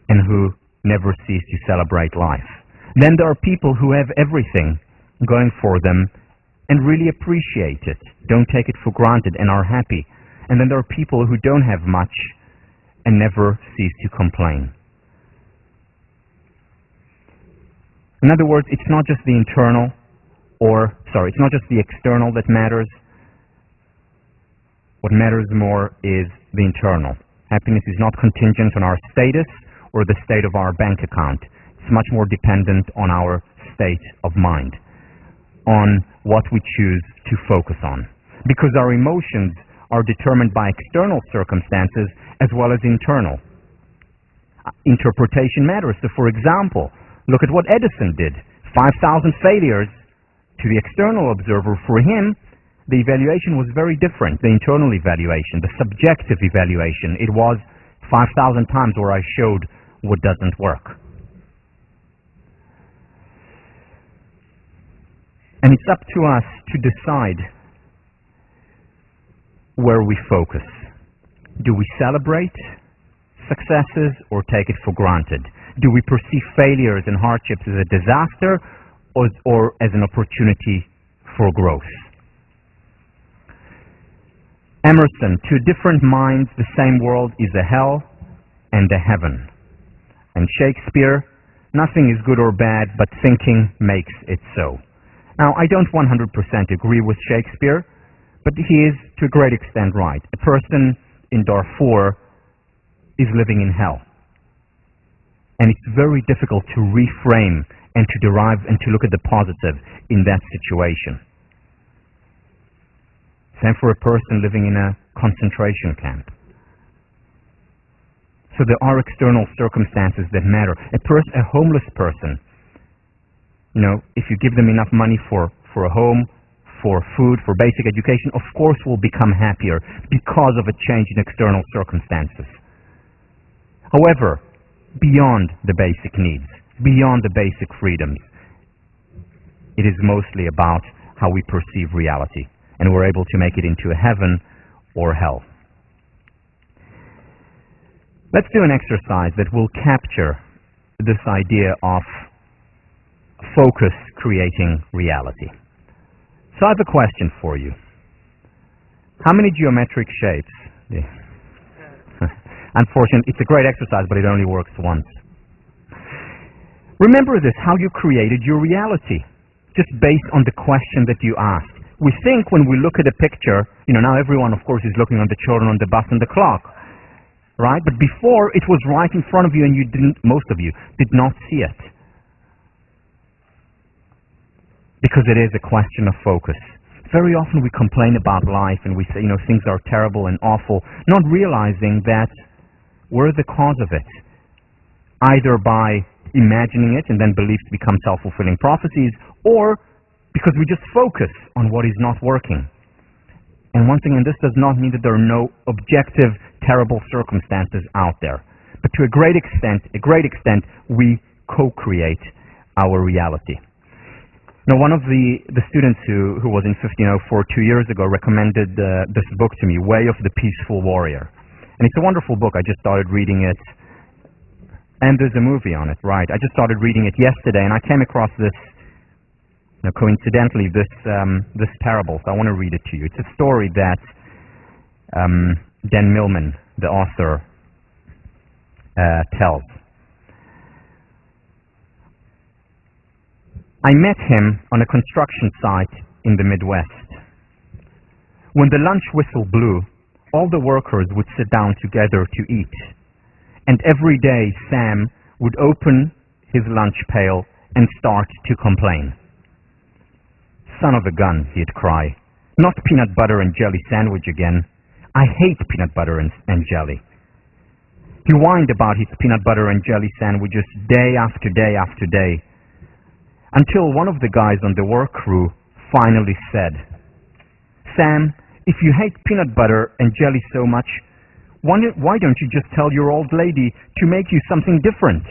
and who never cease to celebrate life. Then there are people who have everything going for them and really appreciate it, don't take it for granted, and are happy. And then there are people who don't have much and never cease to complain. In other words, it's not just the internal, it's not just the external that matters. What matters more is the internal. Happiness is not contingent on our status or the state of our bank account. It's much more dependent on our state of mind, on what we choose to focus on. Because our emotions are determined by external circumstances as well as internal. Interpretation matters. So, for example, look at what Edison did. 5,000 failures to the external observer. For him, the evaluation was very different, the internal evaluation, the subjective evaluation. It was 5,000 times where I showed what doesn't work. And it's up to us to decide where we focus. Do we celebrate successes or take it for granted? Do we perceive failures and hardships as a disaster or as an opportunity for growth? Emerson, to different minds, the same world is a hell and a heaven. And Shakespeare, nothing is good or bad, but thinking makes it so. Now, I don't 100% agree with Shakespeare, but he is to a great extent right. A person in Darfur is living in hell. And it's very difficult to reframe and to derive and to look at the positive in that situation. Same for a person living in a concentration camp. So there are external circumstances that matter. A homeless person, if you give them enough money for a home, for food, for basic education, of course will become happier because of a change in external circumstances. However, beyond the basic needs, beyond the basic freedoms, it is mostly about how we perceive reality, and we're able to make it into a heaven or hell. Let's do an exercise that will capture this idea of focus creating reality. So I have a question for you. How many geometric shapes? Yeah. Unfortunately, it's a great exercise, but it only works once. Remember this, how you created your reality, just based on the question that you asked. We think when we look at a picture, now everyone, of course, is looking on the children on the bus and the clock, right? But before, it was right in front of you and most of you did not see it. Because it is a question of focus. Very often we complain about life and we say, things are terrible and awful, not realizing that we're the cause of it. Either by imagining it and then beliefs become self-fulfilling prophecies, or because we just focus on what is not working. And once again, this does not mean that there are no objective, terrible circumstances out there. But to a great extent, we co-create our reality. Now, one of the students who was in 1504 2 years ago recommended this book to me, Way of the Peaceful Warrior. And it's a wonderful book. I just started reading it. And there's a movie on it, right? I just started reading it yesterday, and I came across this, coincidentally, this parable. So I want to read it to you. It's a story that Dan Millman, the author, tells. I met him on a construction site in the Midwest. When the lunch whistle blew, all the workers would sit down together to eat. And every day Sam would open his lunch pail and start to complain. Son of a gun, he'd cry. Not peanut butter and jelly sandwich again. I hate peanut butter and jelly. He whined about his peanut butter and jelly sandwiches day after day after day, until one of the guys on the work crew finally said, Sam, if you hate peanut butter and jelly so much, why don't you just tell your old lady to make you something different?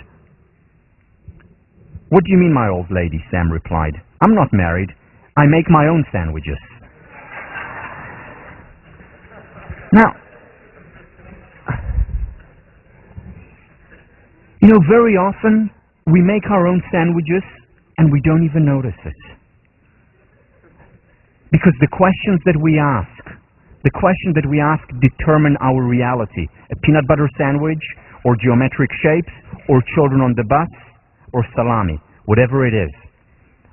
What do you mean, my old lady? Sam replied. I'm not married. I make my own sandwiches. Now, very often we make our own sandwiches and we don't even notice it. Because the questions that we ask determine our reality. A peanut butter sandwich, or geometric shapes, or children on the bus, or salami, whatever it is.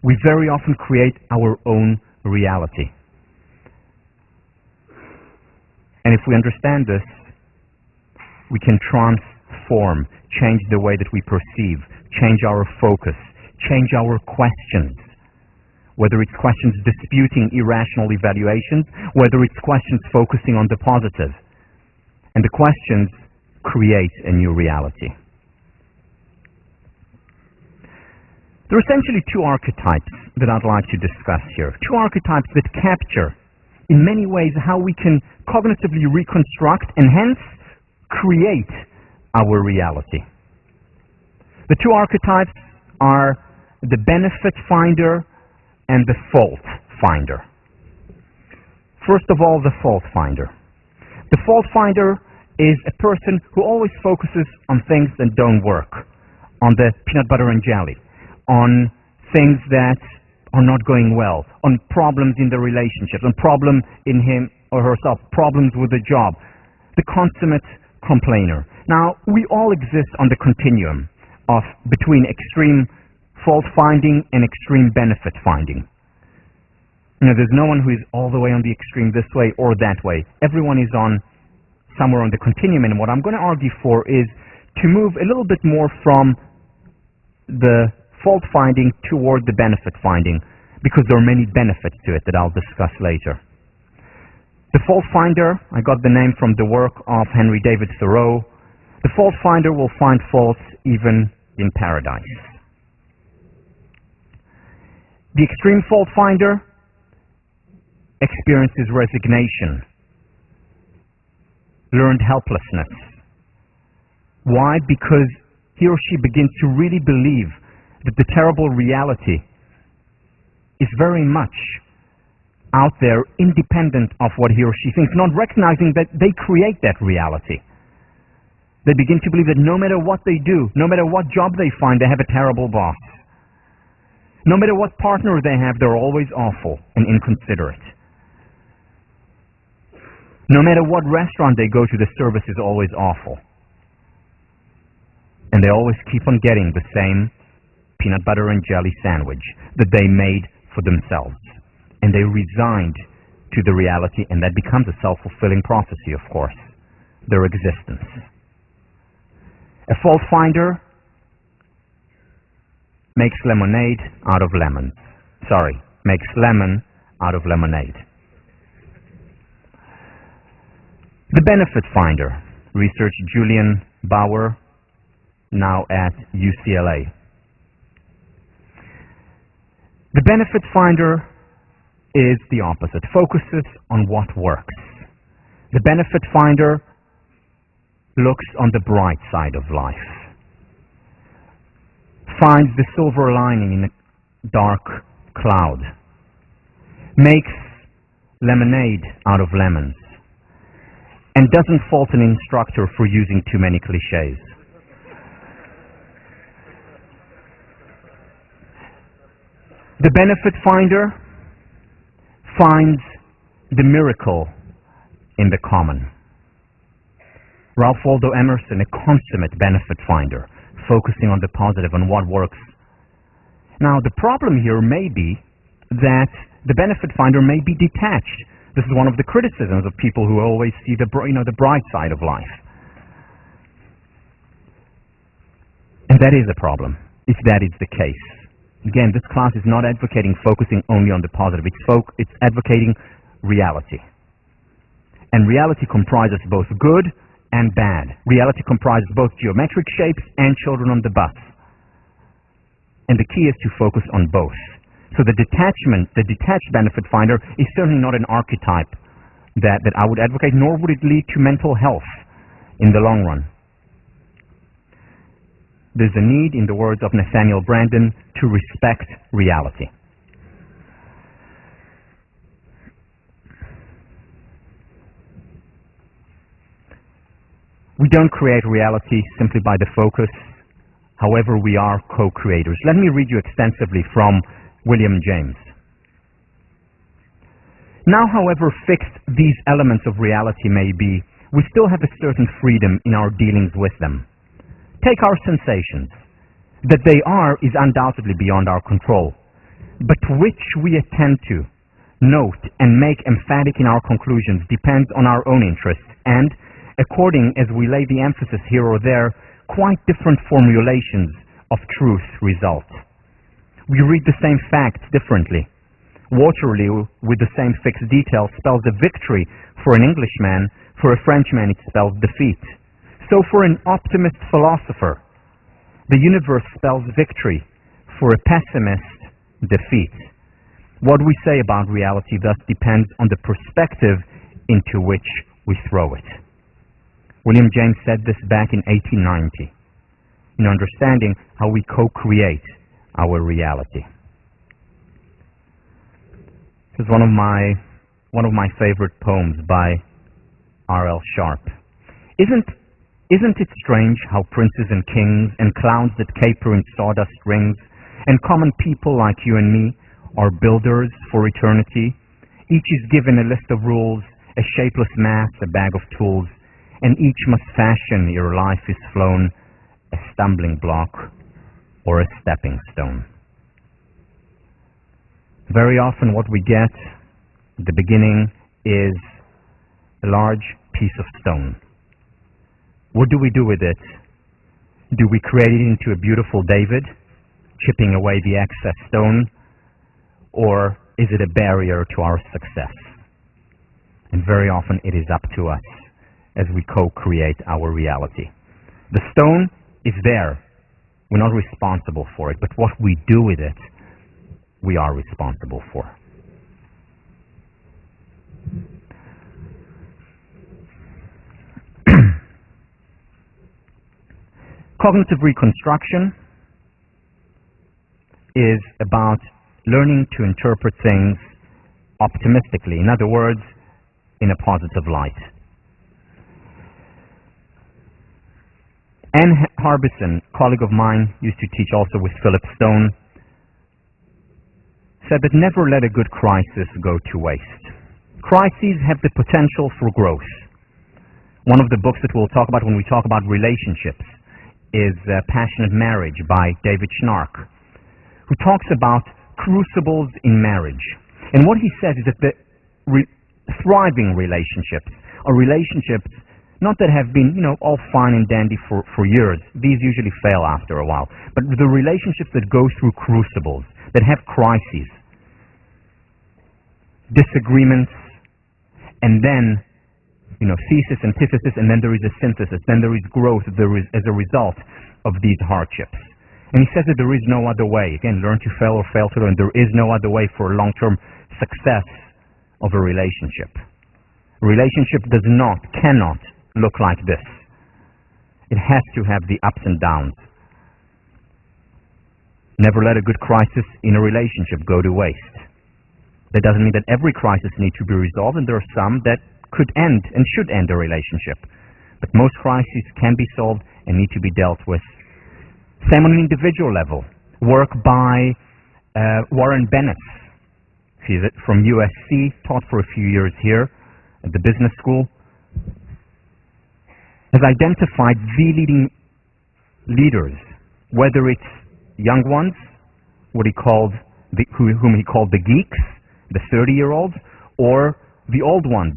We very often create our own reality. And if we understand this, we can transform, change the way that we perceive, change our focus, change our questions. Whether it's questions disputing irrational evaluations, whether it's questions focusing on the positive. And the questions create a new reality. There are essentially two archetypes that I'd like to discuss here. Two archetypes that capture, in many ways, how we can cognitively reconstruct and hence create our reality. The two archetypes are the benefit finder and the fault finder. First of all, the fault finder. The fault finder is a person who always focuses on things that don't work, on the peanut butter and jelly, on things that are not going well, on problems in the relationships, on problems in him or herself, problems with the job, the consummate complainer. Now, we all exist on the continuum between extreme fault finding and extreme benefit finding. There's no one who is all the way on the extreme this way or that way. Everyone is on somewhere on the continuum, and what I'm going to argue for is to move a little bit more from the fault finding toward the benefit finding, because there are many benefits to it that I'll discuss later. The fault finder, I got the name from the work of Henry David Thoreau. The fault finder will find faults even in paradise. The extreme fault finder experiences resignation, learned helplessness. Why? Because he or she begins to really believe that the terrible reality is very much out there, independent of what he or she thinks, not recognizing that they create that reality. They begin to believe that no matter what they do, no matter what job they find, they have a terrible boss. No matter what partner they have, they're always awful and inconsiderate. No matter what restaurant they go to, the service is always awful. And they always keep on getting the same peanut butter and jelly sandwich that they made for themselves. And they resigned to the reality, and that becomes a self-fulfilling prophecy, of course, their existence. A fault finder makes lemonade out of lemons. Makes lemon out of lemonade. The benefit finder, research Julian Bauer, now at UCLA. The benefit finder is the opposite, focuses on what works. The benefit finder looks on the bright side of life, finds the silver lining in a dark cloud, makes lemonade out of lemons, and doesn't fault an instructor for using too many cliches. The benefit finder finds the miracle in the common. Ralph Waldo Emerson, a consummate benefit finder, focusing on the positive, on what works. Now, the problem here may be that the benefit finder may be detached. This is one of the criticisms of people who always see the bright side of life. And that is a problem, if that is the case. Again, this class is not advocating focusing only on the positive. It's advocating reality. And reality comprises both good and bad. Reality comprises both geometric shapes and children on the bus. And the key is to focus on both. So the detached benefit finder is certainly not an archetype that I would advocate, nor would it lead to mental health in the long run. There's a need, in the words of Nathaniel Branden, to respect reality. We don't create reality simply by the focus. However, we are co-creators. Let me read you extensively from William James. Now, however fixed these elements of reality may be, we still have a certain freedom in our dealings with them. Take our sensations. That they are is undoubtedly beyond our control, but which we attend to, note, and make emphatic in our conclusions depends on our own interests, and, according as we lay the emphasis here or there, quite different formulations of truth result. We read the same facts differently. Waterloo, with the same fixed detail, spells a victory for an Englishman. For a Frenchman, it spells defeat. So for an optimist philosopher, the universe spells victory. For a pessimist, defeat. What we say about reality thus depends on the perspective into which we throw it. William James said this back in 1890, in understanding how we co-create our reality. This is one of my favorite poems by R.L. Sharp. Isn't it strange how princes and kings and clowns that caper in sawdust rings and common people like you and me are builders for eternity? Each is given a list of rules, a shapeless mass, a bag of tools, and each must fashion ere life is flown a stumbling block or a stepping stone. Very often what we get at the beginning is a large piece of stone. What do we do with it? Do we create it into a beautiful David, chipping away the excess stone, or is it a barrier to our success? And very often it is up to us as we co-create our reality. The stone is there. We're not responsible for it, but what we do with it, we are responsible for. Cognitive reconstruction is about learning to interpret things optimistically. In other words, in a positive light. Ann Harbison, colleague of mine, used to teach also with Philip Stone, said that never let a good crisis go to waste. Crises have the potential for growth. One of the books that we'll talk about when we talk about relationships is Passionate Marriage by David Schnarch, who talks about crucibles in marriage. And what he says is that the thriving relationships are relationships not that have been, all fine and dandy for years. These usually fail after a while. But the relationships that go through crucibles, that have crises, disagreements, and then, thesis, antithesis, and then there is a synthesis, then there is growth as a result of these hardships. And he says that there is no other way. Again, learn to fail or fail to learn. There is no other way for long-term success of a relationship. A relationship cannot look like this. It has to have the ups and downs. Never let a good crisis in a relationship go to waste. That doesn't mean that every crisis needs to be resolved, and there are some that could end and should end a relationship. But most crises can be solved and need to be dealt with. Same on an individual level. Work by Warren Bennett. He's from USC, taught for a few years here at the business school. Has identified the leading leaders, whether it's young ones, whom he called the geeks, the 30-year-olds, or the old ones,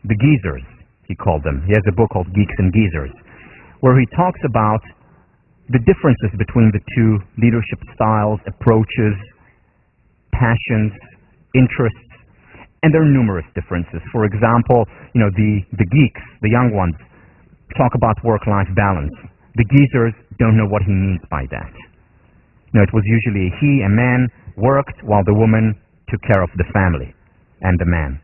the geezers, he called them. He has a book called Geeks and Geezers, where he talks about the differences between the two leadership styles, approaches, passions, interests, and there are numerous differences. For example, the geeks, the young ones, talk about work-life balance. The geezers don't know what he means by that. It was usually a man worked while the woman took care of the family and the man.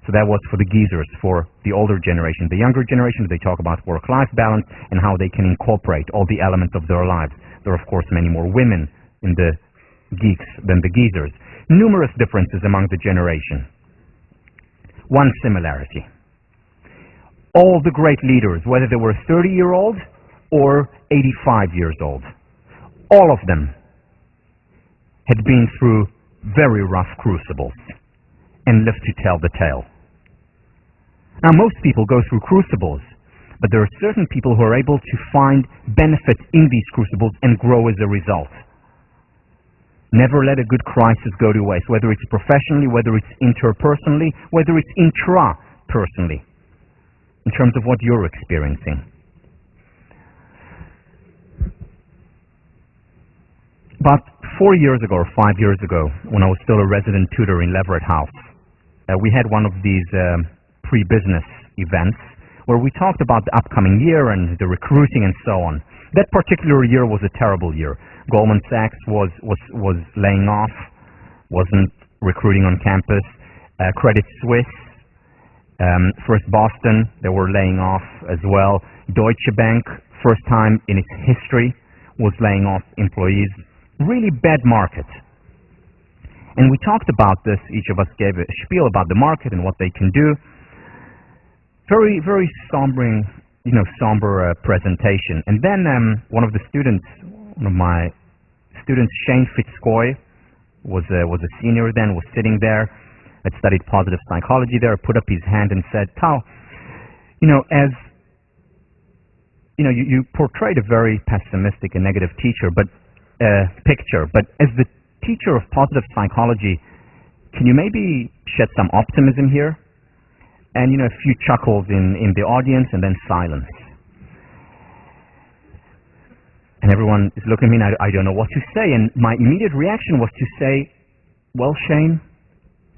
So that was for the geezers, for the older generation. The younger generation, they talk about work-life balance and how they can incorporate all the elements of their lives. There are, of course, many more women in the geeks than the geezers. Numerous differences among the generation. One similarity. All the great leaders, whether they were 30-year-old or 85 years old, all of them had been through very rough crucibles and lived to tell the tale. Now, most people go through crucibles, but there are certain people who are able to find benefit in these crucibles and grow as a result. Never let a good crisis go to waste, whether it's professionally, whether it's interpersonally, whether it's intrapersonally, in terms of what you're experiencing. About 4 years ago or 5 years ago, when I was still a resident tutor in Leverett House, we had one of these pre-business events where we talked about the upcoming year and the recruiting and so on. That particular year was a terrible year. Goldman Sachs was laying off, wasn't recruiting on campus. Credit Suisse, First Boston, they were laying off as well. Deutsche Bank, first time in its history, was laying off employees. Really bad market. And we talked about this. Each of us gave a spiel about the market and what they can do. Very, very somber presentation. And then one of my students, Shane Fitzcoy, was a senior then, was sitting there, had studied positive psychology there, put up his hand and said, Tal, you portrayed a very pessimistic and negative picture, but as the teacher of positive psychology, can you maybe shed some optimism here? And, a few chuckles in the audience and then silence. And everyone is looking at me and I don't know what to say. And my immediate reaction was to say, well, Shane,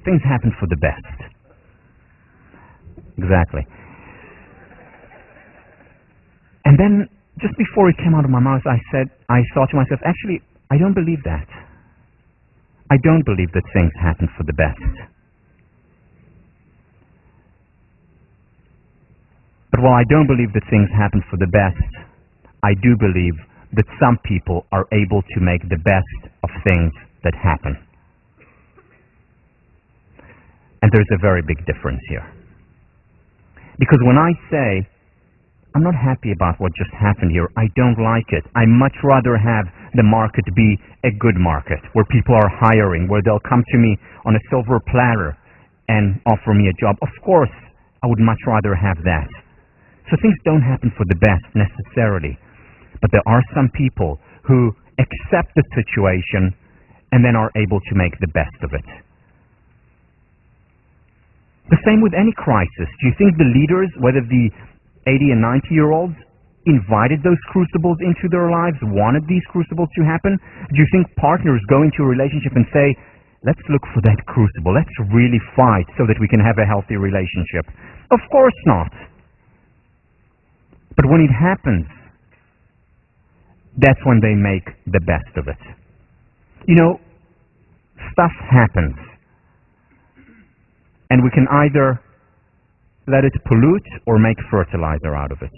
things happen for the best. Exactly. And then, just before it came out of my mouth, I thought to myself, actually, I don't believe that. I don't believe that things happen for the best. But while I don't believe that things happen for the best, I do believe that some people are able to make the best of things that happen. And there's a very big difference here. Because when I say I'm not happy about what just happened here. I don't like it. I much rather have the market be a good market, where people are hiring, where they'll come to me on a silver platter and offer me a job. Of course, I would much rather have that. So things don't happen for the best necessarily. But there are some people who accept the situation and then are able to make the best of it. The same with any crisis. Do you think the leaders, whether the 80 and 90-year-olds, invited those crucibles into their lives, wanted these crucibles to happen? Do you think partners go into a relationship and say, let's look for that crucible, let's really fight so that we can have a healthy relationship? Of course not. But when it happens, that's when they make the best of it. You know, stuff happens. And we can either let it pollute or make fertilizer out of it.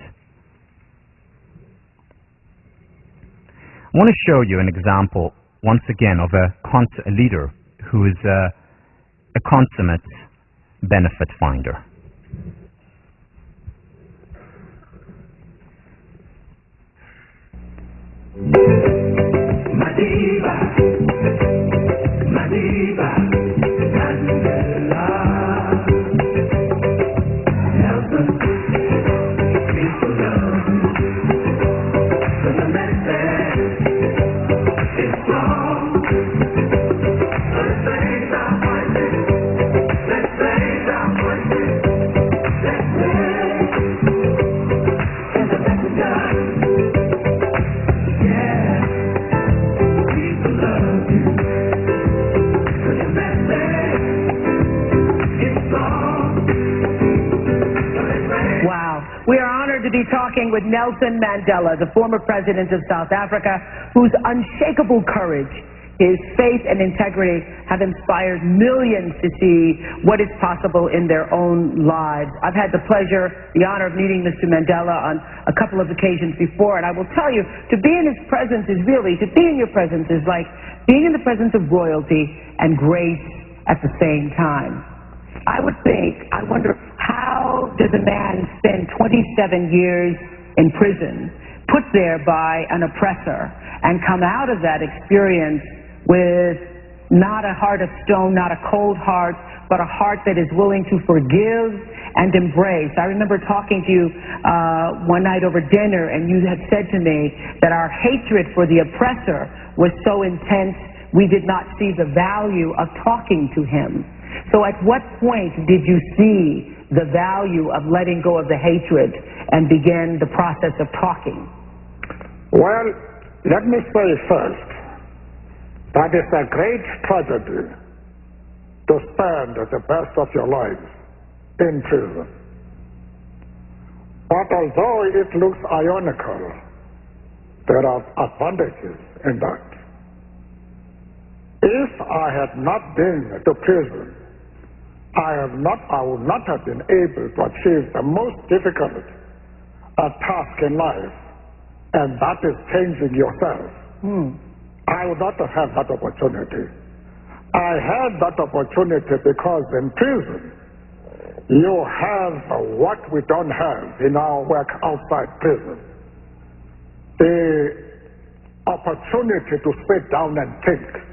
I want to show you an example, once again, of a leader who is a consummate benefit finder. To be talking with Nelson Mandela, the former president of South Africa, whose unshakable courage, his faith and integrity have inspired millions to see what is possible in their own lives. I've had the pleasure, the honor of meeting Mr. Mandela on a couple of occasions before, and I will tell you, to be in his presence is really, to be in your presence is like being in the presence of royalty and grace at the same time. I wonder, how does a man spend 27 years in prison, put there by an oppressor, and come out of that experience with not a heart of stone, not a cold heart, but a heart that is willing to forgive and embrace? I remember talking to you one night over dinner, and you had said to me that our hatred for the oppressor was so intense we did not see the value of talking to him. So at what point did you see the value of letting go of the hatred and begin the process of talking? Well, let me say first that it's a great tragedy to spend the best of your life in prison. But although it looks ironical, there are advantages in that. If I had not been to prison, I would not have been able to achieve the most difficult task in life, and that is changing yourself. I would not have had that opportunity. I had that opportunity because in prison you have what we don't have in our work outside prison. The opportunity to sit down and think,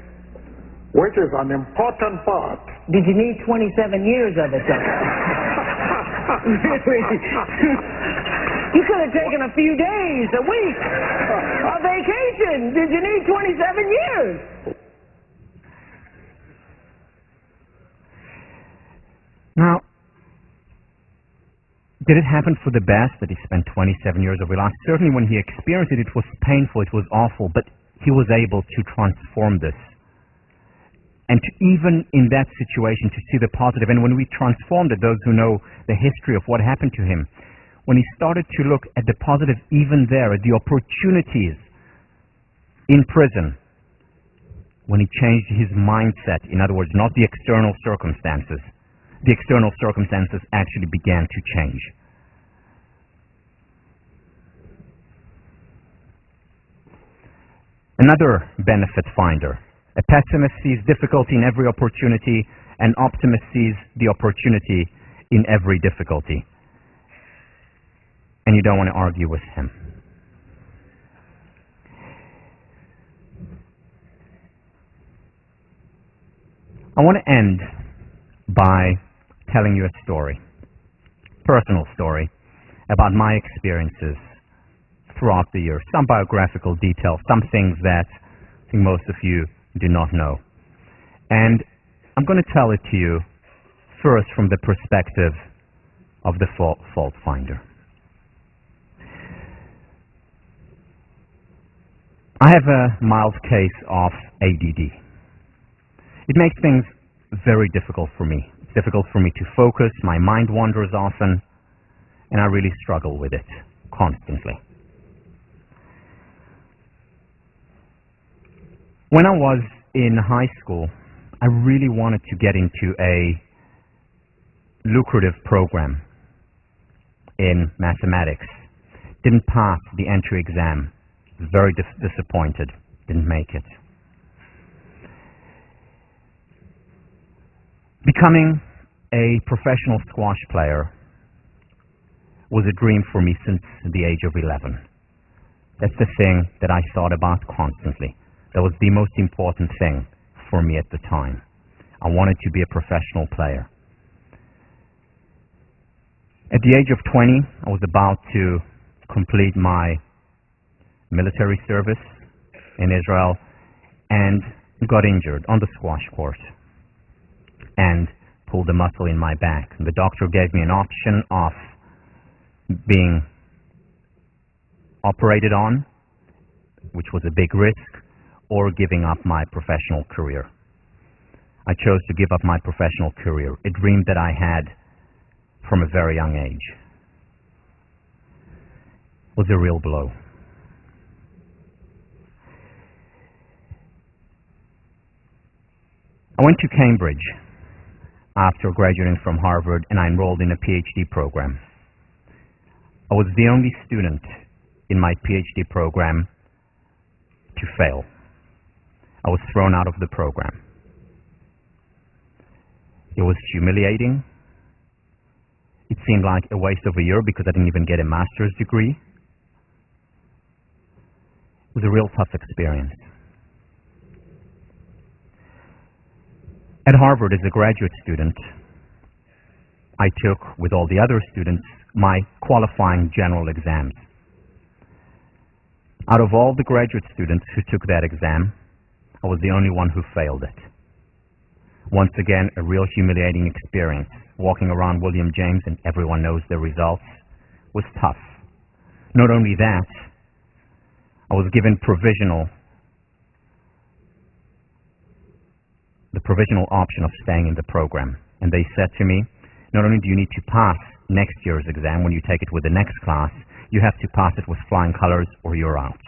which is an important part. Did you need 27 years of it, though? You could have taken a few days, a week, a vacation. Did you need 27 years? Now, did it happen for the best that he spent 27 years of his life? Certainly when he experienced it, it was painful, it was awful, but he was able to transform this. And to even in that situation to see the positive. And when we transformed it, those who know the history of what happened to him, when he started to look at the positive even there, at the opportunities in prison, when he changed his mindset, in other words, not the external circumstances, the external circumstances actually began to change. Another benefit finder. A pessimist sees difficulty in every opportunity, an optimist sees the opportunity in every difficulty. and you don't want to argue with him. I want to end by telling you a story, personal story, about my experiences throughout the year. Some biographical details, some things that I think most of you do not know. And I'm going to tell it to you first from the perspective of the fault finder. I have a mild case of ADD. It makes things very difficult for me. It's difficult for me to focus. My mind wanders often, and I really struggle with it constantly. When I was in high school, I really wanted to get into a lucrative program in mathematics. Didn't pass the entry exam. Very disappointed. Didn't make it. Becoming a professional squash player was a dream for me since the age of 11. That's the thing that I thought about constantly. That was the most important thing for me at the time. I wanted to be a professional player. At the age of 20, I was about to complete my military service in Israel and got injured on the squash court and pulled a muscle in my back. And the doctor gave me an option of being operated on, which was a big risk, or giving up my professional career. I chose to give up my professional career, a dream that I had from a very young age. It was a real blow. I went to Cambridge after graduating from Harvard, and I enrolled in a PhD program. I was the only student in my PhD program to fail. I was thrown out of the program. It was humiliating. It seemed like a waste of a year because I didn't even get a master's degree. It was a real tough experience. At Harvard, as a graduate student, I took, with all the other students, my qualifying general exams. Out of all the graduate students who took that exam, I was the only one who failed it. Once again, a real humiliating experience. Walking around William James, and everyone knows the results, was tough. Not only that, I was given the provisional option of staying in the program. And they said to me, not only do you need to pass next year's exam when you take it with the next class, you have to pass it with flying colors or you're out.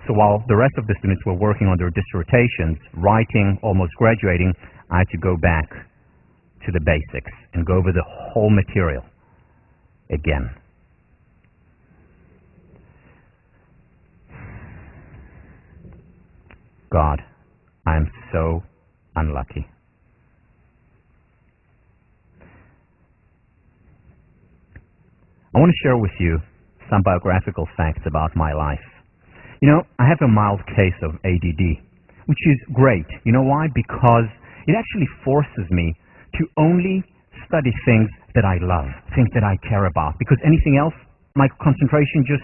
So while the rest of the students were working on their dissertations, writing, almost graduating, I had to go back to the basics and go over the whole material again. God, I am so unlucky. I want to share with you some biographical facts about my life. You know, I have a mild case of ADD, which is great. You know why? Because it actually forces me to only study things that I love, things that I care about, because anything else, my concentration just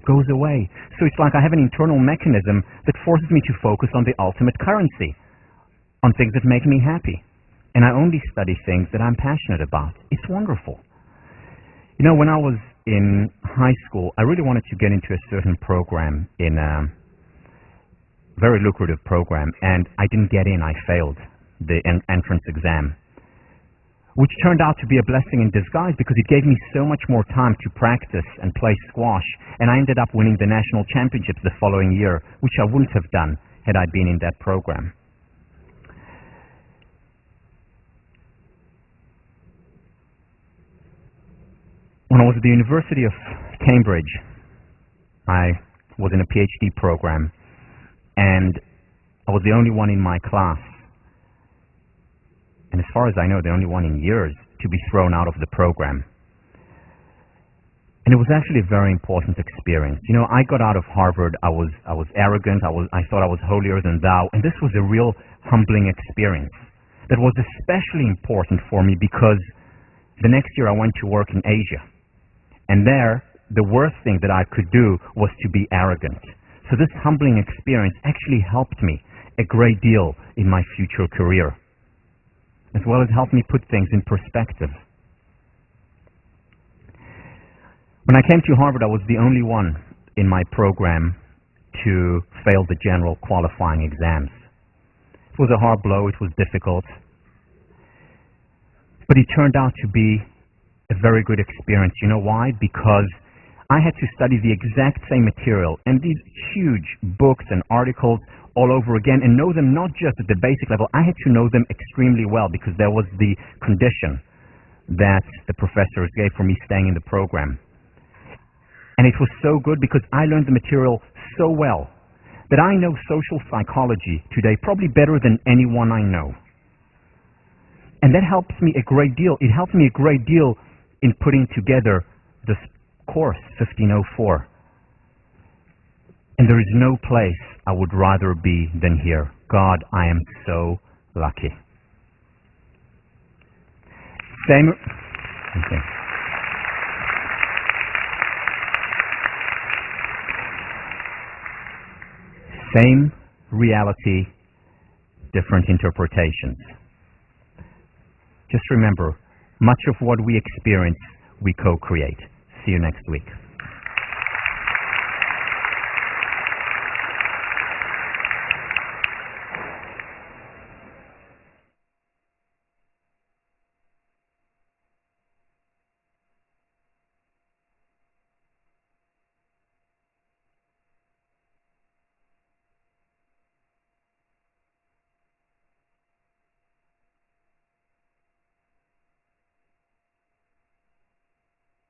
goes away. So it's like I have an internal mechanism that forces me to focus on the ultimate currency, on things that make me happy. And I only study things that I'm passionate about. It's wonderful. You know, when I was in high school, I really wanted to get into a certain program, in a very lucrative program, and I didn't get in. I failed the entrance exam, which turned out to be a blessing in disguise because it gave me so much more time to practice and play squash, and I ended up winning the national championships the following year, which I wouldn't have done had I been in that program. When I was at the University of Cambridge, I was in a PhD program, and I was the only one in my class, and as far as I know, the only one in years to be thrown out of the program. And it was actually a very important experience. You know, I got out of Harvard, I was arrogant, I thought I was holier than thou, and this was a real humbling experience that was especially important for me because the next year I went to work in Asia. And there, the worst thing that I could do was to be arrogant. So this humbling experience actually helped me a great deal in my future career, as well as helped me put things in perspective. When I came to Harvard, I was the only one in my program to fail the general qualifying exams. It was a hard blow, it was difficult, but it turned out to be a very good experience. You know why? Because I had to study the exact same material and these huge books and articles all over again and know them not just at the basic level. I had to know them extremely well because there was the condition that the professors gave for me staying in the program. And it was so good because I learned the material so well that I know social psychology today probably better than anyone I know. And that helps me a great deal. It helped me a great deal in putting together this course, 1504. And there is no place I would rather be than here. God, I am so lucky. Same reality, different interpretations. Just remember, much of what we experience, we co-create. See you next week.